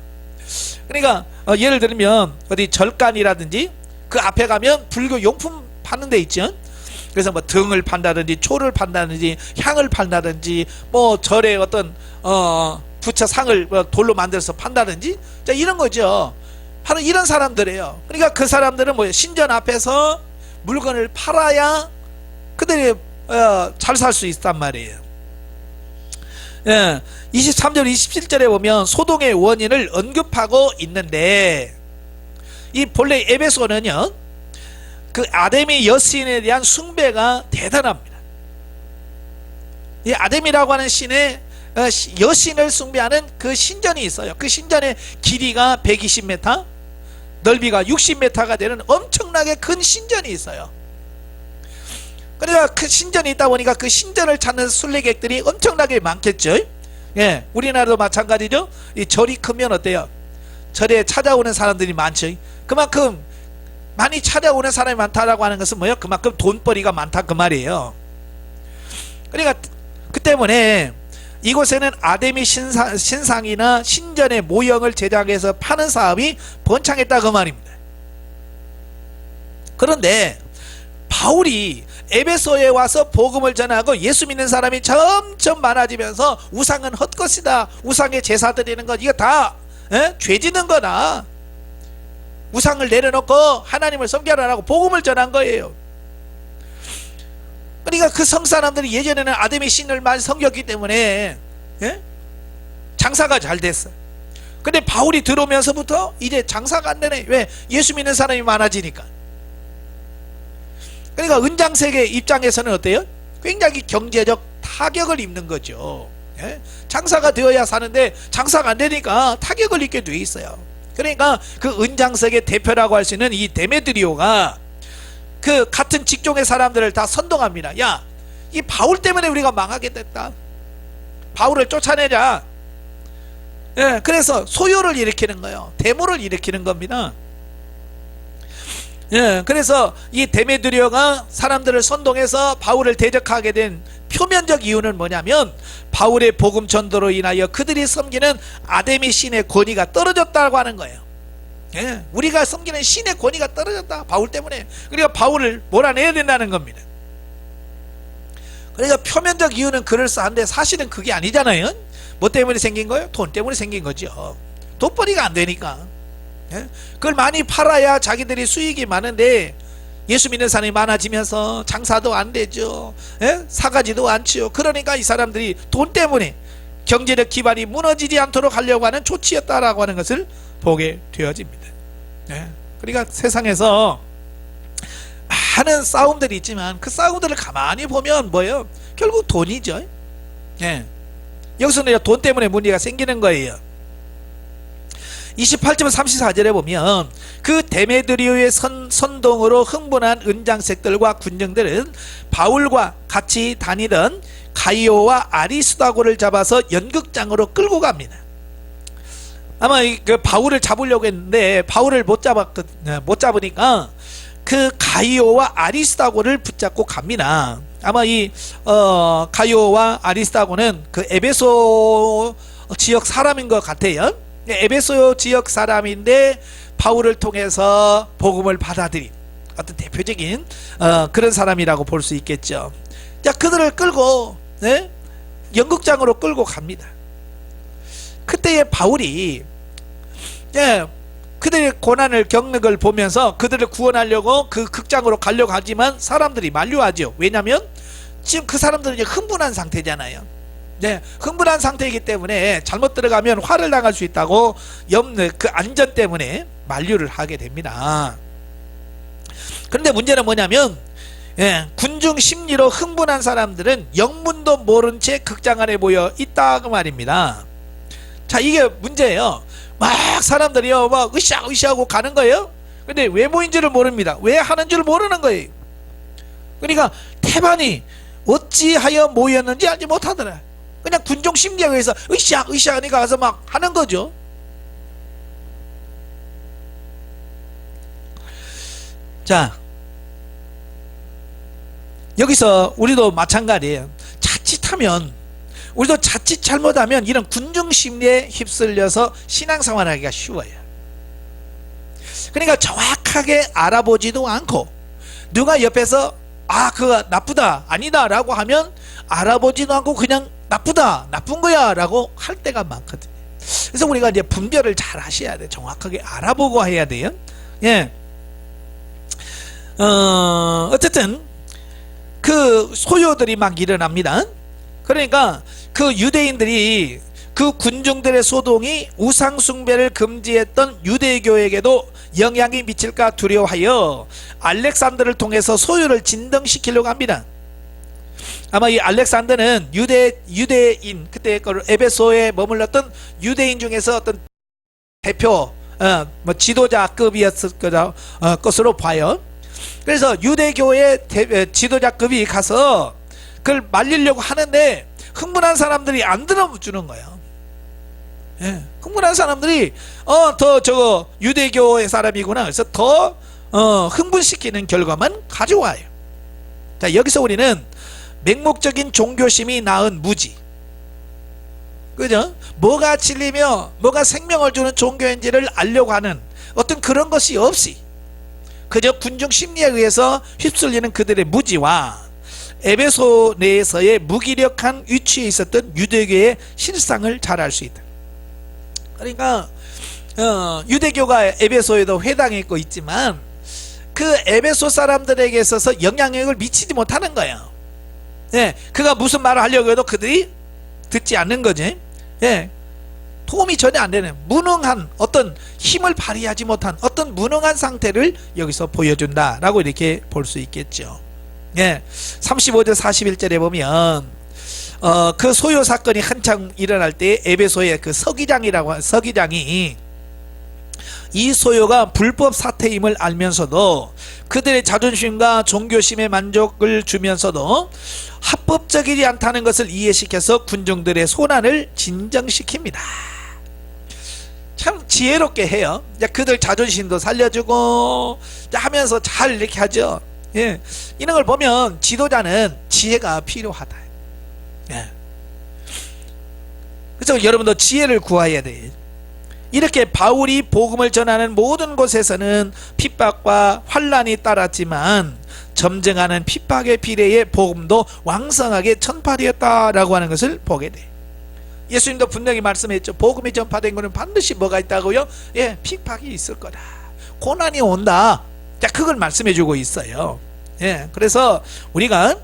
그러니까 예를 들면 어디 절간이라든지 그 앞에 가면 불교 용품 파는 데 있죠. 그래서 뭐 등을 판다든지 초를 판다든지 향을 판다든지 뭐 절에 어떤 부처 상을 돌로 만들어서 판다든지, 자, 이런 거죠. 바로 이런 사람들이에요. 그러니까 그 사람들은 뭐 신전 앞에서 물건을 팔아야 그들이 잘 살 수 있단 말이에요. 예, 23절 27절에 보면 소동의 원인을 언급하고 있는데, 이 본래 에베소는요 그 아데미 여신에 대한 숭배가 대단합니다. 이 아데미라고 하는 신의 여신을 숭배하는 그 신전이 있어요. 그 신전의 길이가 120m, 넓이가 60m가 되는 엄청나게 큰 신전이 있어요. 그러니까 그 신전이 있다 보니까 그 신전을 찾는 순례객들이 엄청나게 많겠죠. 예, 우리나라도 마찬가지죠. 이 절이 크면 어때요? 절에 찾아오는 사람들이 많죠. 그만큼 많이 찾아오는 사람이 많다라고 하는 것은 뭐예요? 그만큼 돈벌이가 많다 그 말이에요. 그러니까 그 때문에 이곳에는 아데미 신상이나 신전의 모형을 제작해서 파는 사업이 번창했다 그 말입니다. 그런데 바울이 에베소에 와서 복음을 전하고 예수 믿는 사람이 점점 많아지면서 우상은 헛것이다, 우상에 제사 드리는 것 이거 다 죄 짓는 거다, 우상을 내려놓고 하나님을 섬겨라라고 복음을 전한 거예요. 그러니까 그 성사람들이 예전에는 아데미 신을 많이 섬겼기 때문에 장사가 잘 됐어요. 근데 바울이 들어오면서부터 이제 장사가 안 되네. 왜? 예수 믿는 사람이 많아지니까. 그러니까 은장세계 입장에서는 어때요? 굉장히 경제적 타격을 입는 거죠. 예? 장사가 되어야 사는데 장사가 안 되니까 타격을 입게 돼 있어요. 그러니까 그 은장세계 대표라고 할 수 있는 이 데메드리오가 그 같은 직종의 사람들을 다 선동합니다. 야, 이 바울 때문에 우리가 망하게 됐다. 바울을 쫓아내자. 예, 그래서 소요를 일으키는 거예요. 데모를 일으키는 겁니다. 예, 그래서 이 데메드리오가 사람들을 선동해서 바울을 대적하게 된 표면적 이유는 뭐냐면 바울의 복음 전도로 인하여 그들이 섬기는 아데미 신의 권위가 떨어졌다고 하는 거예요. 예, 우리가 섬기는 신의 권위가 떨어졌다. 바울 때문에. 그러니까 바울을 몰아내야 된다는 겁니다. 그러니까 표면적 이유는 그럴싸한데 사실은 그게 아니잖아요. 뭐 때문에 생긴 거예요? 돈 때문에 생긴 거죠. 돈벌이가 안 되니까. 예? 그걸 많이 팔아야 자기들이 수익이 많은데 예수 믿는 사람이 많아지면서 장사도 안 되죠. 예? 사가지도 않지요. 그러니까 이 사람들이 돈 때문에 경제적 기반이 무너지지 않도록 하려고 하는 조치였다라고 하는 것을 보게 되어집니다. 예? 그러니까 세상에서 많은 싸움들이 있지만 그 싸움들을 가만히 보면 뭐예요? 결국 돈이죠. 예. 여기서는 돈 때문에 문제가 생기는 거예요. 28절 34절에 보면 그 데메드리오의 선동으로 흥분한 은장색들과 군정들은 바울과 같이 다니던 가이오와 아리스다고를 잡아서 연극장으로 끌고 갑니다. 아마 그 바울을 잡으려고 했는데 바울을 못 잡으니까 그 가이오와 아리스다고를 붙잡고 갑니다. 아마 이 가이오와 아리스다고는 그 에베소 지역 사람인 것 같아요. 에베소 지역 사람인데 바울을 통해서 복음을 받아들인 어떤 대표적인 그런 사람이라고 볼 수 있겠죠. 자, 그들을 끌고 네? 연극장으로 끌고 갑니다. 그때의 바울이 그들의 고난을 겪는 걸 보면서 그들을 구원하려고 그 극장으로 가려고 하지만 사람들이 만류하죠. 왜냐하면 지금 그 사람들은 이제 흥분한 상태잖아요. 네, 흥분한 상태이기 때문에 잘못 들어가면 화를 당할 수 있다고 그 안전 때문에 만류를 하게 됩니다. 그런데 문제는 뭐냐면 군중 심리로 흥분한 사람들은 영문도 모른 채 극장 안에 모여 있다고 말입니다. 자, 이게 문제예요. 막 사람들이요 막 으쌰으쌰하고 가는 거예요. 근데 왜 모인지를 모릅니다. 왜 하는 줄 모르는 거예요. 그러니까 태반이 어찌하여 모였는지 알지 못하더라. 그냥 군중 심리에 의해서 으쌰으쌰 하니까 가서 막 하는 거죠. 자, 여기서 우리도 마찬가지예요. 자칫하면 우리도 자칫 잘못하면 이런 군중 심리에 휩쓸려서 신앙생활 하기가 쉬워요. 그러니까 정확하게 알아보지도 않고 누가 옆에서 그거 나쁘다 아니다 라고 하면 알아보지도 않고 그냥 나쁘다 나쁜 거야 라고 할 때가 많거든요. 그래서 우리가 이제 분별을 잘 하셔야 돼요. 정확하게 알아보고 해야 돼요. 예. 어쨌든 그 소요들이 막 일어납니다. 그러니까 그 유대인들이 그 군중들의 소동이 우상숭배를 금지했던 유대교에게도 영향이 미칠까 두려워하여 알렉산더를 통해서 소요를 진정시키려고 합니다. 아마 이 알렉산더는 유대인 그때 에베소에 머물렀던 유대인 중에서 어떤 대표 지도자급이었을 것으로 봐요. 그래서 유대교의 지도자급이 가서 그걸 말리려고 하는데 흥분한 사람들이 안 들어주는 거예요. 흥분한 사람들이 더 저거 유대교의 사람이구나. 그래서 더 흥분시키는 결과만 가져와요. 자, 여기서 우리는 맹목적인 종교심이 낳은 무지, 그죠? 뭐가 진리며 뭐가 생명을 주는 종교인지를 알려고 하는 어떤 그런 것이 없이 그저 군중 심리에 의해서 휩쓸리는 그들의 무지와 에베소 내에서의 무기력한 위치에 있었던 유대교의 실상을 잘 알 수 있다. 그러니까 유대교가 에베소에도 회당에 있고 있지만 그 에베소 사람들에게 있어서 영향력을 미치지 못하는 거예요. 그가 무슨 말을 하려고 해도 그들이 듣지 않는 거지. 도움이 전혀 안 되는 무능한 어떤 힘을 발휘하지 못한 어떤 무능한 상태를 여기서 보여준다라고 이렇게 볼 수 있겠죠. 예, 35절 41절에 보면 그 소요 사건이 한창 일어날 때 에베소의 그 서기장이 이 소요가 불법 사태임을 알면서도 그들의 자존심과 종교심에 만족을 주면서도 합법적이지 않다는 것을 이해시켜서 군중들의 소란을 진정시킵니다. 참 지혜롭게 해요. 그들 자존심도 살려주고 하면서 잘 이렇게 하죠. 예. 이런 걸 보면 지도자는 지혜가 필요하다. 예. 그래서 여러분도 지혜를 구해야 돼. 이렇게 바울이 복음을 전하는 모든 곳에서는 핍박과 환란이 따랐지만 점증하는 핍박의 비례에 복음도 왕성하게 전파되었다라고 하는 것을 보게 돼. 예수님도 분명히 말씀했죠. 복음이 전파된 것은 반드시 뭐가 있다고요? 예, 핍박이 있을 거다. 고난이 온다. 자, 그걸 말씀해 주고 있어요. 예, 그래서 우리가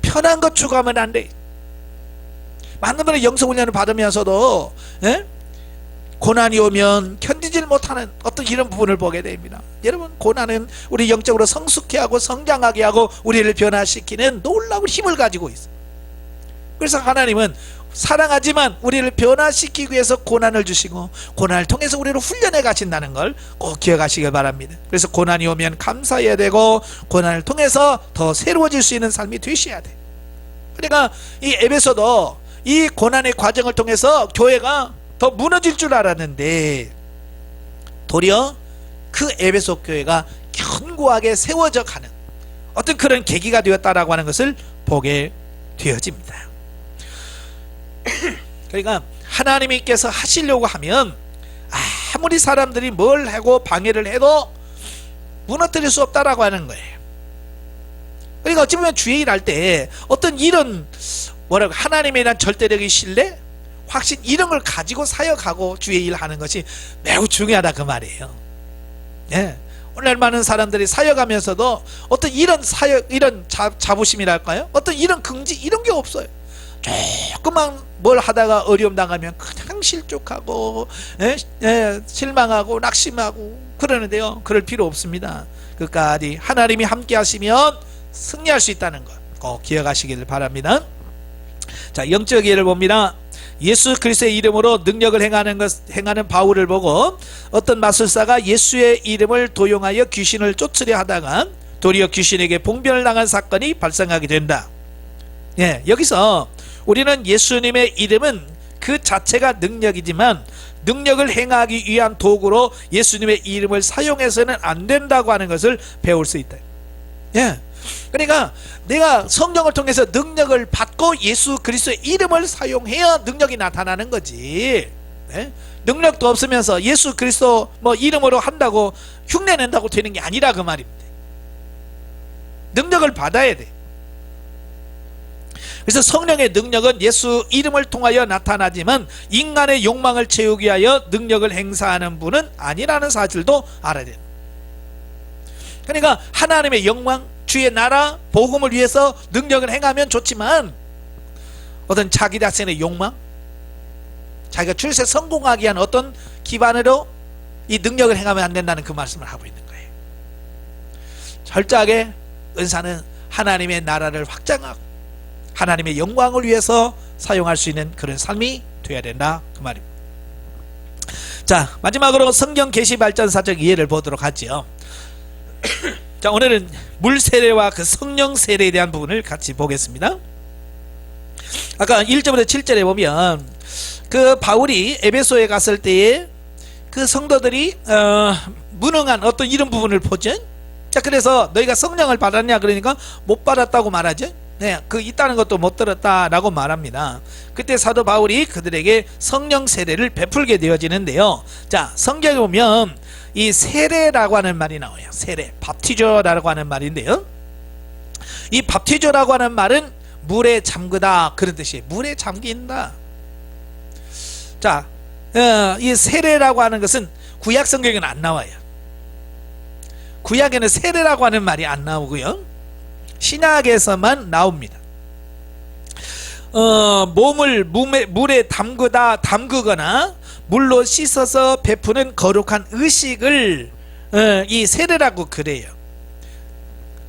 편한 것 추구하면 안 돼. 많은 분이 영성훈련을 받으면서도 예? 고난이 오면 견디질 못하는 어떤 이런 부분을 보게 됩니다. 여러분, 고난은 우리 영적으로 성숙해 하고 성장하게 하고 우리를 변화시키는 놀라운 힘을 가지고 있어요. 그래서 하나님은 사랑하지만 우리를 변화시키기 위해서 고난을 주시고 고난을 통해서 우리를 훈련해 가신다는 걸 꼭 기억하시길 바랍니다. 그래서 고난이 오면 감사해야 되고 고난을 통해서 더 새로워질 수 있는 삶이 되셔야 돼. 그러니까 이 에베소도 이 고난의 과정을 통해서 교회가 더 무너질 줄 알았는데 도리어 그 에베소 교회가 견고하게 세워져 가는 어떤 그런 계기가 되었다라고 하는 것을 보게 되어집니다. 그러니까 하나님께서 하시려고 하면 아무리 사람들이 뭘 하고 방해를 해도 무너뜨릴 수 없다라고 하는 거예요. 그러니까 어찌 보면 주의 일 할 때 어떤 이런 뭐라고 하나님에 대한 절대적인 신뢰, 확신 이런 걸 가지고 사역하고 주의 일 하는 것이 매우 중요하다 그 말이에요. 예. 오늘 많은 사람들이 사역하면서도 어떤 이런 사역, 이런 자부심이랄까요? 어떤 이런 긍지 이런 게 없어요. 조금만 뭘 하다가 어려움 당하면 그냥 실족하고 실망하고 낙심하고 그러는데요. 그럴 필요 없습니다. 끝까지 하나님이 함께 하시면 승리할 수 있다는 것 꼭 기억하시길 바랍니다. 자, 영적 예를 봅니다. 예수 그리스도의 이름으로 능력을 행하는 바울을 보고 어떤 마술사가 예수의 이름을 도용하여 귀신을 쫓으려 하다가 도리어 귀신에게 봉변을 당한 사건이 발생하게 된다. 예, 여기서 우리는 예수님의 이름은 그 자체가 능력이지만 능력을 행하기 위한 도구로 예수님의 이름을 사용해서는 안 된다고 하는 것을 배울 수 있다. 예. 그러니까 내가 성령을 통해서 능력을 받고 예수 그리스도의 이름을 사용해야 능력이 나타나는 거지. 네? 능력도 없으면서 예수 그리스도 뭐 이름으로 한다고 흉내낸다고 되는 게 아니라 그 말입니다. 능력을 받아야 돼. 그래서 성령의 능력은 예수 이름을 통하여 나타나지만 인간의 욕망을 채우기 위하여 능력을 행사하는 분은 아니라는 사실도 알아야 돼요. 그러니까 하나님의 영광, 주의 나라, 복음을 위해서 능력을 행하면 좋지만 어떤 자기 자신의 욕망, 자기가 출세 성공하기 위한 어떤 기반으로 이 능력을 행하면 안 된다는 그 말씀을 하고 있는 거예요. 철저하게 은사는 하나님의 나라를 확장하고 하나님의 영광을 위해서 사용할 수 있는 그런 삶이 되어야 된다 그 말입니다. 자, 마지막으로 성경 계시 발전사적 이해를 보도록 하죠. 자, 오늘은 물 세례와 그 성령 세례에 대한 부분을 같이 보겠습니다. 아까 1절부터 7절에 보면 그 바울이 에베소에 갔을 때에 그 성도들이 무능한 어떤 이런 부분을 보죠. 자, 그래서 너희가 성령을 받았냐 그러니까 못 받았다고 말하죠. 네, 그 있다는 것도 못 들었다라고 말합니다. 그때 사도 바울이 그들에게 성령 세례를 베풀게 되어지는데요. 자, 성경에 보면 이 세례라고 하는 말이 나와요. 세례, 밥티저라고 하는 말인데요. 이 밥티저라고 하는 말은 물에 잠그다 그런 뜻이에요. 물에 잠긴다. 자, 이 세례라고 하는 것은 구약 성경에는 안 나와요. 구약에는 세례라고 하는 말이 안 나오고요. 신약에서만 나옵니다. 몸을 물에 담그거나 물로 씻어서 베푸는 거룩한 의식을 이 세례라고 그래요.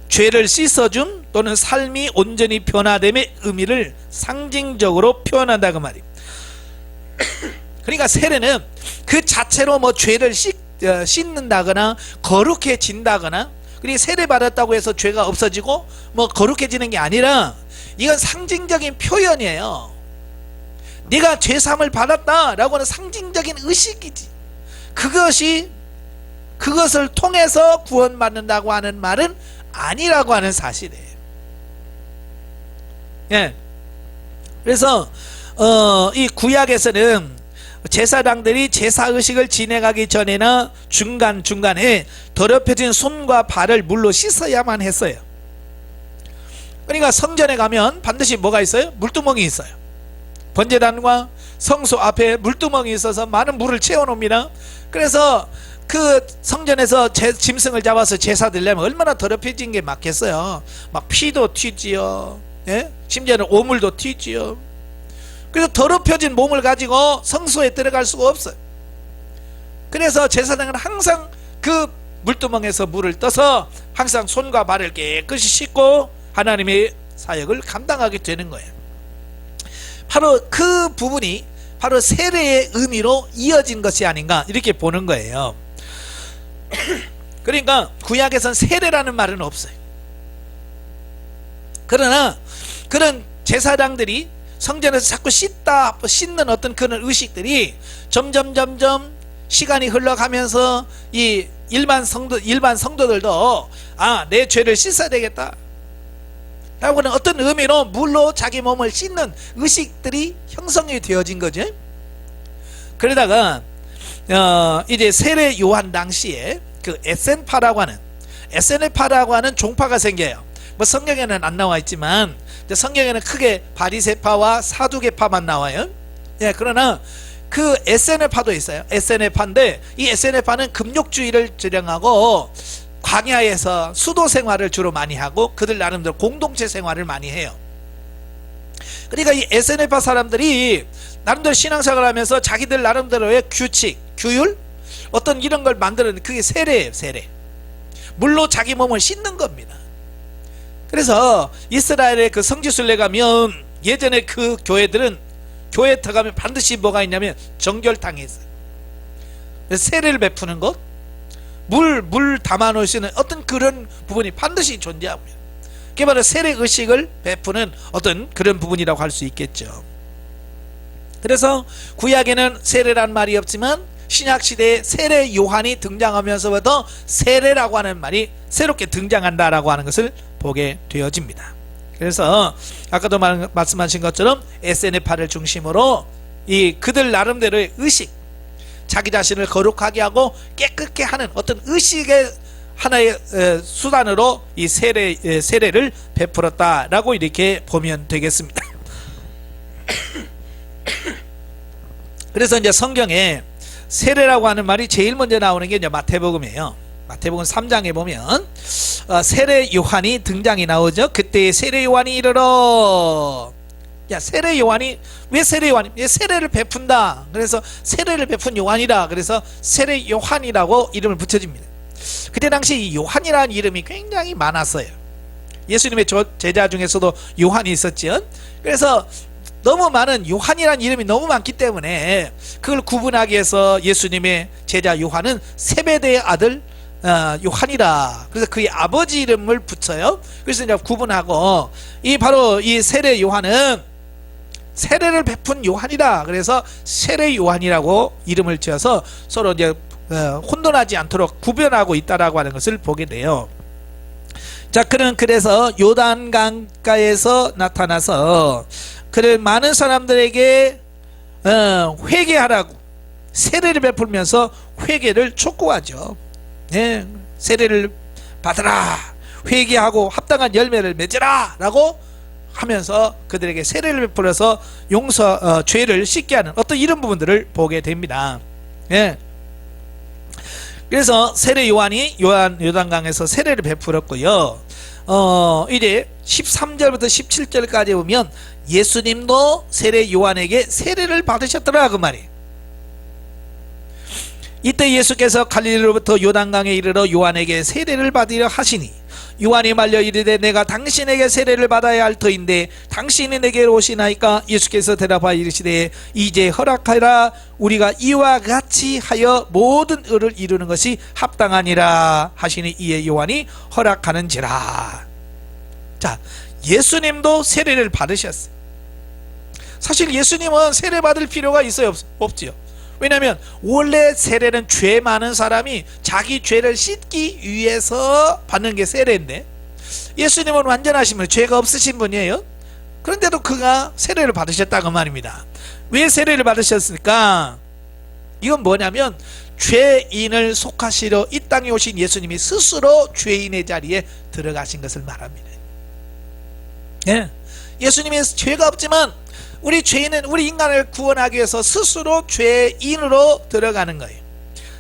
죄를 씻어줌 또는 삶이 온전히 변화됨의 의미를 상징적으로 표현한다 그 말이에요. 그러니까 세례는 그 자체로 뭐 죄를 씻는다거나 거룩해진다거나, 그리고 세례 받았다고 해서 죄가 없어지고 뭐 거룩해지는 게 아니라 이건 상징적인 표현이에요. 네가 죄사함을 받았다라고 하는 상징적인 의식이지. 그것을 통해서 구원받는다고 하는 말은 아니라고 하는 사실이에요. 예. 그래서 이 구약에서는 제사장들이 제사의식을 진행하기 전에나 중간중간에 더럽혀진 손과 발을 물로 씻어야만 했어요. 그러니까 성전에 가면 반드시 뭐가 있어요? 물두멍이 있어요. 번제단과 성소 앞에 물두멍이 있어서 많은 물을 채워놓습니다. 그래서 그 성전에서 짐승을 잡아서 제사 드리려면 얼마나 더럽혀진 게 맞겠어요. 막 피도 튀지요. 예? 심지어는 오물도 튀지요. 그래서 더럽혀진 몸을 가지고 성소에 들어갈 수가 없어요. 그래서 제사장은 항상 그 물두멍에서 물을 떠서 항상 손과 발을 깨끗이 씻고 하나님의 사역을 감당하게 되는 거예요. 바로 그 부분이 바로 세례의 의미로 이어진 것이 아닌가 이렇게 보는 거예요. 그러니까 구약에선 세례라는 말은 없어요. 그러나 그런 제사장들이 성전에서 자꾸 씻는 어떤 그런 의식들이 점점 시간이 흘러가면서 이 일반 성도들도 내 죄를 씻어야 되겠다 라고는 어떤 의미로 물로 자기 몸을 씻는 의식들이 형성이 되어진 거죠. 그러다가 이제 세례 요한 당시에 그 에센파라고 하는 종파가 생겨요. 뭐 성경에는 안 나와 있지만 성경에는 크게 바리새파와 사두개파만 나와요. 예, 그러나 그 에세네파도 있어요. 에세네파인데 이 에세네파는 금욕주의를 지령하고 광야에서 수도 생활을 주로 많이 하고 그들 나름대로 공동체 생활을 많이 해요. 그러니까 이 에세네파 사람들이 나름대로 신앙생활을 하면서 자기들 나름대로의 규칙, 규율 어떤 이런 걸 만드는 그게 세례예요. 세례. 물로 자기 몸을 씻는 겁니다. 그래서 이스라엘의 그 성지순례 가면 예전에 그 교회들은 교회 들어가면 반드시 뭐가 있냐면 정결탕이 있어요. 세례를 베푸는 것, 물 담아 놓을 수 있는 어떤 그런 부분이 반드시 존재합니다. 그게 바로 세례 의식을 베푸는 어떤 그런 부분이라고 할 수 있겠죠. 그래서 구약에는 세례란 말이 없지만 신약시대에 세례 요한이 등장하면서부터 세례라고 하는 말이 새롭게 등장한다라고 하는 것을 보게 되어집니다. 그래서 아까도 말씀하신 것처럼 에세네파를 중심으로 이 그들 나름대로의 의식, 자기 자신을 거룩하게 하고 깨끗게 하는 어떤 의식의 하나의 수단으로 이 세례를 베풀었다라고 이렇게 보면 되겠습니다. 그래서 이제 성경에 세례라고 하는 말이 제일 먼저 나오는 게 이제 마태복음이에요. 마태복음 3장에 보면 세례 요한이 등장이 나오죠. 그때 세례 요한이 이르러, 세례 요한이 왜 세례 요한이? 세례를 베푼다. 그래서 세례를 베푼 요한이다. 그래서 세례 요한이라고 이름을 붙여줍니다. 그때 당시 이 요한이라는 이름이 굉장히 많았어요. 예수님의 제자 중에서도 요한이 있었죠. 그래서 너무 많은 요한이라는 이름이 너무 많기 때문에 그걸 구분하기 위해서 예수님의 제자 요한은 세베대의 아들 요한이라, 그래서 그의 아버지 이름을 붙여요. 그래서 이제 구분하고 바로 이 세례 요한은 세례를 베푼 요한이다. 그래서 세례 요한이라고 이름을 지어서 서로 이제 혼돈하지 않도록 구별하고 있다라고 하는 것을 보게 돼요. 자, 그래서 요단강가에서 나타나서 많은 사람들에게 회개하라고 세례를 베풀면서 회개를 촉구하죠. 네, 세례를 받으라, 회개하고 합당한 열매를 맺으라 라고 하면서 그들에게 세례를 베풀어서 죄를 씻게 하는 어떤 이런 부분들을 보게 됩니다. 예. 그래서 세례 요한이 요단강에서 세례를 베풀었고요. 이제 13절부터 17절까지 보면 예수님도 세례 요한에게 세례를 받으셨더라 그 말이에요. 이때 예수께서 갈릴리로부터 요단강에 이르러 요한에게 세례를 받으려 하시니 요한이 말려 이르되 내가 당신에게 세례를 받아야 할 터인데 당신이 내게로 오시나이까. 예수께서 대답하여 이르시되 이제 허락하라. 우리가 이와 같이 하여 모든 의를 이루는 것이 합당하니라 하시니 이에 요한이 허락하는지라. 자, 예수님도 세례를 받으셨어요. 사실 예수님은 세례 받을 필요가 있어요, 없지요? 왜냐하면 원래 세례는 죄 많은 사람이 자기 죄를 씻기 위해서 받는 게 세례인데, 예수님은 완전하신 분, 죄가 없으신 분이에요. 그런데도 그가 세례를 받으셨다고 말입니다. 왜 세례를 받으셨을까? 이건 뭐냐면 죄인을 속하시려 이 땅에 오신 예수님이 스스로 죄인의 자리에 들어가신 것을 말합니다. 예, 예수님이 죄가 없지만 우리 죄인은, 우리 인간을 구원하기 위해서 스스로 죄인으로 들어가는 거예요.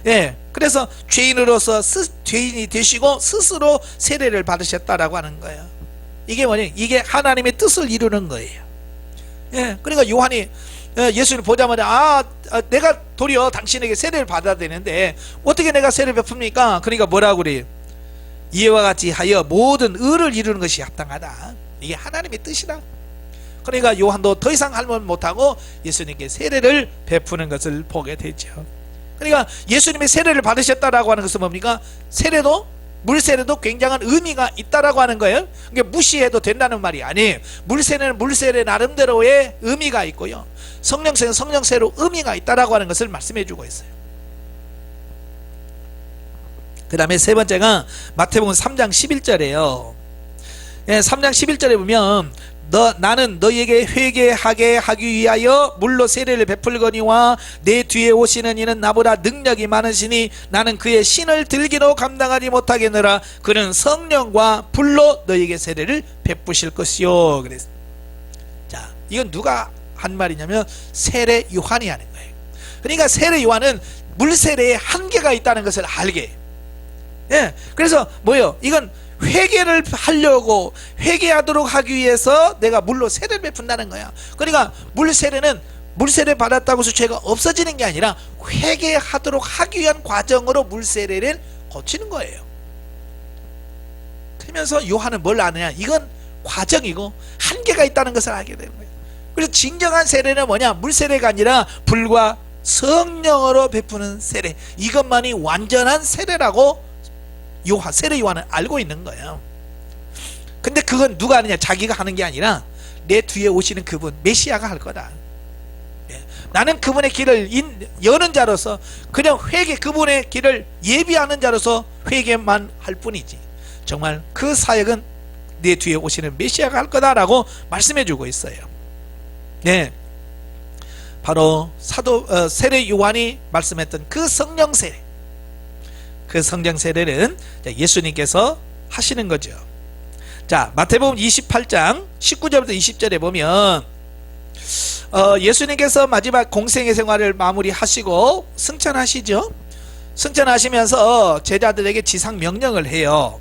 예, 그래서 죄인으로서 죄인이 되시고 스스로 세례를 받으셨다라고 하는 거예요. 이게 뭐냐? 이게 하나님의 뜻을 이루는 거예요. 예, 그러니까 요한이 예수를 보자마자 내가 도리어 당신에게 세례를 받아야 되는데 어떻게 내가 세례를 베풉니까? 그러니까 뭐라고 그래요? 이와 같이 하여 모든 의를 이루는 것이 합당하다. 이게 하나님의 뜻이다. 그러니까 요한도 더 이상 할 말 못하고 예수님께 세례를 베푸는 것을 보게 되죠. 그러니까 예수님이 세례를 받으셨다라고 하는 것은 뭡니까? 세례도, 물세례도 굉장한 의미가 있다라고 하는 거예요. 그러니까 무시해도 된다는 말이 아니에요. 물세례는 물세례 나름대로의 의미가 있고요, 성령세는 성령세로 의미가 있다라고 하는 것을 말씀해 주고 있어요. 그 다음에 세 번째가 마태복음 3장 11절이에요. 예, 3장 11절에 보면 나는 너희에게 회개하게 하기 위하여 물로 세례를 베풀거니와 내 뒤에 오시는 이는 나보다 능력이 많으시니 나는 그의 신을 들기도 감당하지 못하겠느라. 그는 성령과 불로 너희에게 세례를 베푸실 것이요. 그래서 자, 이건 누가 한 말이냐면 세례 요한이 하는 거예요. 그러니까 세례 요한은 물세례에 한계가 있다는 것을 알게 해요. 예, 그래서 뭐예요? 이건 회개를 하려고, 회개하도록 하기 위해서 내가 물로 세례를 베푼다는 거야. 그러니까 물세례는 물세례 받았다고 해서 죄가 없어지는 게 아니라 회개하도록 하기 위한 과정으로 물세례를 거치는 거예요. 그러면서 요한은 뭘 아느냐? 이건 과정이고 한계가 있다는 것을 알게 되는 거예요. 그래서 진정한 세례는 뭐냐? 물세례가 아니라 불과 성령으로 베푸는 세례, 이것만이 완전한 세례라고 세례 요한은 알고 있는 거예요. 근데 그건 누가 하느냐? 자기가 하는 게 아니라 내 뒤에 오시는 그분, 메시아가 할 거다. 예. 나는 그분의 길을 여는 자로서, 그냥 회개, 그분의 길을 예비하는 자로서 회개만 할 뿐이지 정말 그 사역은 내 뒤에 오시는 메시아가 할 거다라고 말씀해 주고 있어요. 네, 바로 세례 요한이 말씀했던 그 성령 세례, 그 성령 세례는 예수님께서 하시는 거죠. 자, 마태복음 28장 19절부터 20절에 보면 예수님께서 마지막 공생의 생활을 마무리하시고 승천하시죠. 승천하시면서 제자들에게 지상 명령을 해요.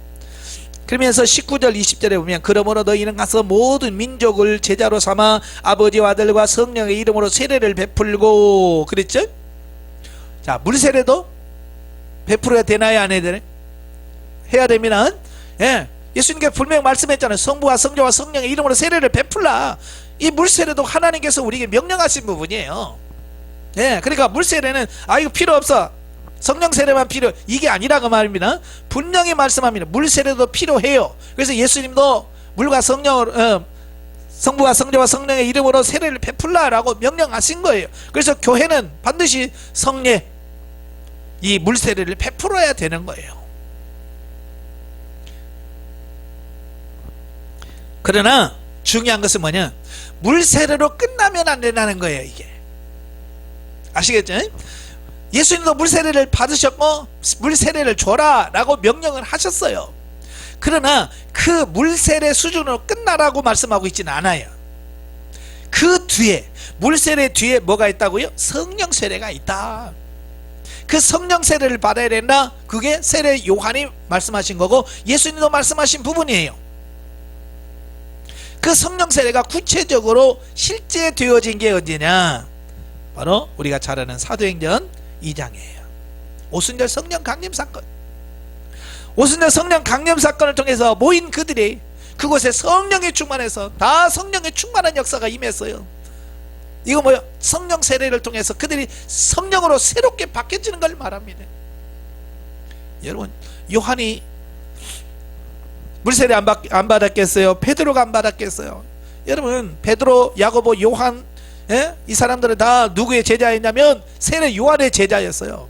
그러면서 19절 20절에 보면 그러므로 너희는 가서 모든 민족을 제자로 삼아 아버지와 아들과 성령의 이름으로 세례를 베풀고 그랬죠. 자, 물세례도 베풀어야 되나요? 안 해야 되나요? 해야 됩니다. 예, 예수님께서 분명히 말씀했잖아요. 성부와 성자와 성령의 이름으로 세례를 베풀라. 이 물세례도 하나님께서 우리에게 명령하신 부분이에요. 예, 그러니까 물세례는 이거 필요 없어, 성령 세례만 필요, 이게 아니라고 말입니다. 분명히 말씀합니다. 물세례도 필요해요. 그래서 예수님도 물과 성령으로 성부와 성자와 성령의 이름으로 세례를 베풀라라고 명령하신 거예요. 그래서 교회는 반드시 성례, 이 물세례를 베풀어야 되는 거예요. 그러나 중요한 것은 뭐냐? 물세례로 끝나면 안 된다는 거예요. 이게 아시겠죠? 예수님도 물세례를 받으셨고 물세례를 줘라 라고 명령을 하셨어요. 그러나 그 물세례 수준으로 끝나라고 말씀하고 있지는 않아요. 그 뒤에, 물세례 뒤에 뭐가 있다고요? 성령 세례가 있다. 그 성령 세례를 받아야 된다. 그게 세례 요한이 말씀하신 거고 예수님도 말씀하신 부분이에요. 그 성령 세례가 구체적으로 실제 되어진 게 언제냐? 바로 우리가 잘 아는 사도행전 2장이에요. 오순절 성령 강림 사건. 오순절 성령 강림 사건을 통해서 모인 그들이 그곳에 성령이 충만해서 다 성령의 충만한 역사가 임했어요. 이거 뭐야? 성령 세례를 통해서 그들이 성령으로 새롭게 바뀌어지는 걸 말합니다. 여러분, 요한이 물세례 안 받았겠어요? 베드로가 안 받았겠어요? 여러분, 베드로, 야고보, 요한, 이 사람들은 다 누구의 제자였냐면 세례 요한의 제자였어요.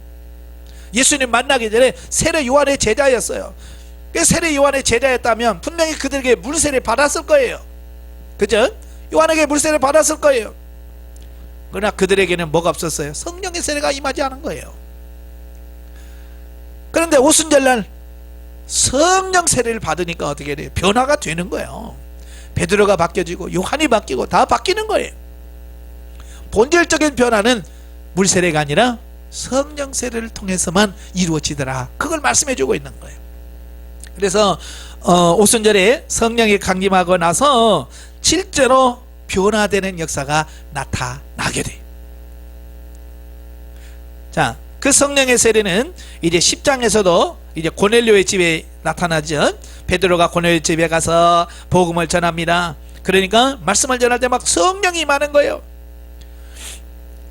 예수님 만나기 전에 세례 요한의 제자였어요. 세례 요한의 제자였다면 분명히 그들에게 물세례 받았을 거예요. 그죠? 요한에게 물세례 받았을 거예요. 그러나 그들에게는 뭐가 없었어요? 성령의 세례가 임하지 않은 거예요. 그런데 오순절날 성령 세례를 받으니까 어떻게 돼요? 변화가 되는 거예요. 베드로가 바뀌어지고 요한이 바뀌고 다 바뀌는 거예요. 본질적인 변화는 물세례가 아니라 성령 세례를 통해서만 이루어지더라. 그걸 말씀해 주고 있는 거예요. 그래서 오순절에 성령이 강림하고 나서 실제로 변화되는 역사가 나타나게 돼요. 자, 그 성령의 세례는 이제 10장에서도 이제 고넬료의 집에 나타나죠. 베드로가 고넬료 집에 가서 복음을 전합니다. 그러니까 말씀을 전할 때 막 성령이 임하는 거예요.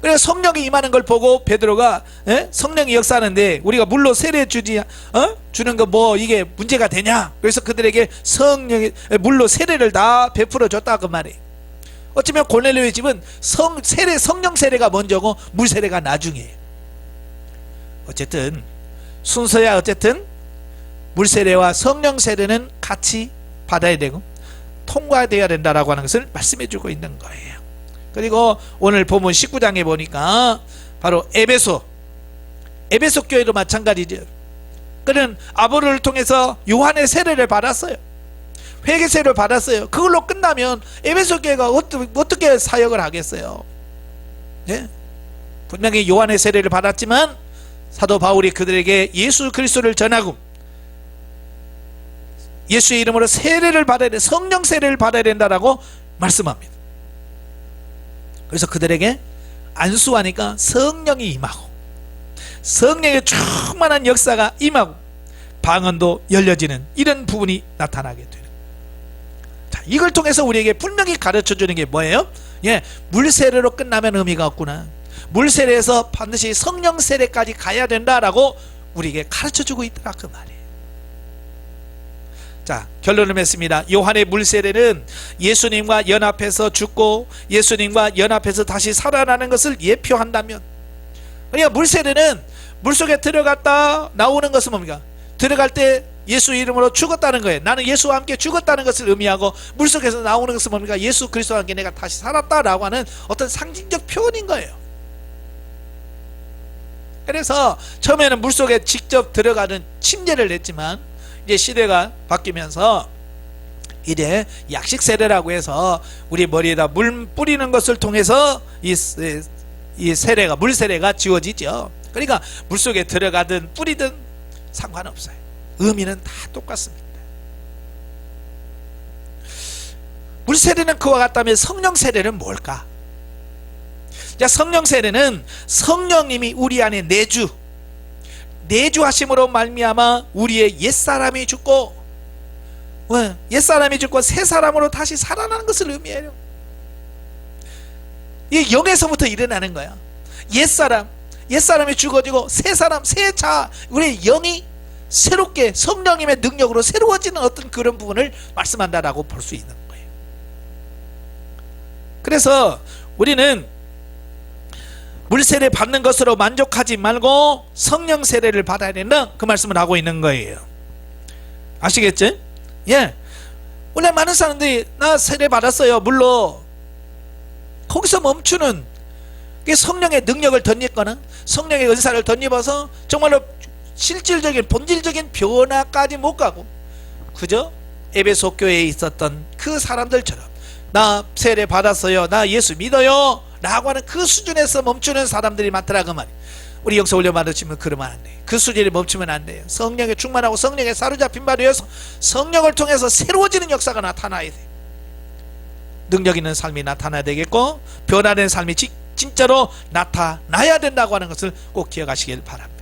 그래서 성령이 임하는 걸 보고 베드로가 성령이 역사하는데 우리가 물로 세례 주는 거 뭐 이게 문제가 되냐? 그래서 그들에게 성령의 물로 세례를 다 베풀어 줬다 그 말이에요. 어쩌면 고넬료의 집은 성령 세례가 먼저고 물 세례가 나중이에요. 어쨌든 순서야 어쨌든 물 세례와 성령 세례는 같이 받아야 되고 통과되어야 된다라고 하는 것을 말씀해 주고 있는 거예요. 그리고 오늘 본문 19장에 보니까 바로 에베소 교회도 마찬가지죠. 그는 아보로를 통해서 요한의 세례를 받았어요. 회개 세례를 받았어요. 그걸로 끝나면 에베소 교회가 어떻게 사역을 하겠어요? 예? 분명히 요한의 세례를 받았지만 사도 바울이 그들에게 예수 그리스도를 전하고 예수의 이름으로 세례를 받아야 돼, 성령 세례를 받아야 된다라고 말씀합니다. 그래서 그들에게 안수하니까 성령이 임하고 성령의 충만한 역사가 임하고 방언도 열려지는 이런 부분이 나타나게 되는. 자, 이걸 통해서 우리에게 분명히 가르쳐 주는 게 뭐예요? 예, 물세례로 끝나면 의미가 없구나. 물세례에서 반드시 성령 세례까지 가야 된다라고 우리에게 가르쳐 주고 있더라 그 말이에요. 자, 결론을 맺습니다. 요한의 물세례는 예수님과 연합해서 죽고 예수님과 연합해서 다시 살아나는 것을 예표한다면, 그러니까 물세례는 물속에 들어갔다 나오는 것은 뭡니까? 들어갈 때 예수 이름으로 죽었다는 거예요. 나는 예수와 함께 죽었다는 것을 의미하고 물속에서 나오는 것은 뭡니까? 예수 그리스도와 함께 내가 다시 살았다라고 하는 어떤 상징적 표현인 거예요. 그래서 처음에는 물속에 직접 들어가는 침례를 냈지만 이제 시대가 바뀌면서 이제 약식 세례라고 해서 우리 머리에다 물 뿌리는 것을 통해서 이 세례가 물 세례가 지워지죠. 그러니까 물속에 들어가든 뿌리든 상관없어요. 의미는 다 똑같습니다. 물 세례는 그와 같다면 성령 세례는 뭘까? 자, 성령 세례는 성령님이 우리 안에 내주하심으로 말미암아 우리의 옛사람이 죽고 새 사람으로 다시 살아나는 것을 의미해요. 이 영에서부터 일어나는 거야. 옛사람이 죽어지고 새 사람, 우리의 영이 새롭게 성령님의 능력으로 새로워지는 어떤 그런 부분을 말씀한다라고 볼 수 있는 거예요. 그래서 우리는 물세례 받는 것으로 만족하지 말고 성령 세례를 받아야 된다, 그 말씀을 하고 있는 거예요. 아시겠죠? 예. 원래 많은 사람들이 나 세례 받았어요 물로, 거기서 멈추는 게 성령의 능력을 덧입거나 성령의 은사를 덧입어서 정말로 실질적인 본질적인 변화까지 못 가고 그저 에베소 교회에 있었던 그 사람들처럼 나 세례 받았어요, 나 예수 믿어요 라고 하는 그 수준에서 멈추는 사람들이 많더라 그 말이에요. 우리 영성 올려 받으시면 그러면 안 돼요. 그 수준에 멈추면 안 돼요. 성령에 충만하고 성령에 사로잡힌 바 되어서 성령을 통해서 새로워지는 역사가 나타나야 돼요. 능력 있는 삶이 나타나야 되겠고 변화된 삶이 진짜로 나타나야 된다고 하는 것을 꼭 기억하시길 바랍니다.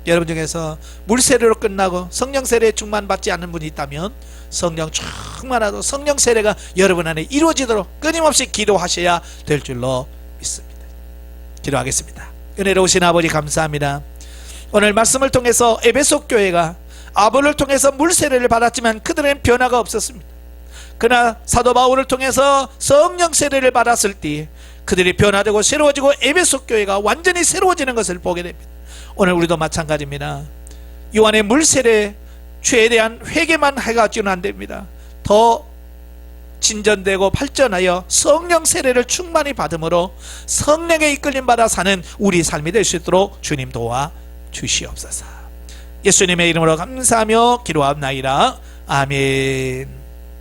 여러분 중에서 물 세례로 끝나고 성령 세례에 충만받지 않는 분이 있다면 성령 충만하고 성령 세례가 여러분 안에 이루어지도록 끊임없이 기도하셔야 될 줄로 믿습니다. 기도하겠습니다. 은혜로우신 아버지 감사합니다. 오늘 말씀을 통해서 에베소 교회가 아볼로를 통해서 물 세례를 받았지만 그들은 변화가 없었습니다. 그러나 사도 바울을 통해서 성령 세례를 받았을 때 그들이 변화되고 새로워지고 에베소 교회가 완전히 새로워지는 것을 보게 됩니다. 오늘 우리도 마찬가지입니다. 요한의 물 세례 죄에 대한 회개만 해가지고는 안 됩니다. 더 진전되고 발전하여 성령 세례를 충만히 받음으로 성령의 이끌림 받아 사는 우리 삶이 될 수 있도록 주님 도와 주시옵소서. 예수님의 이름으로 감사하며 기도합나이다. 아멘.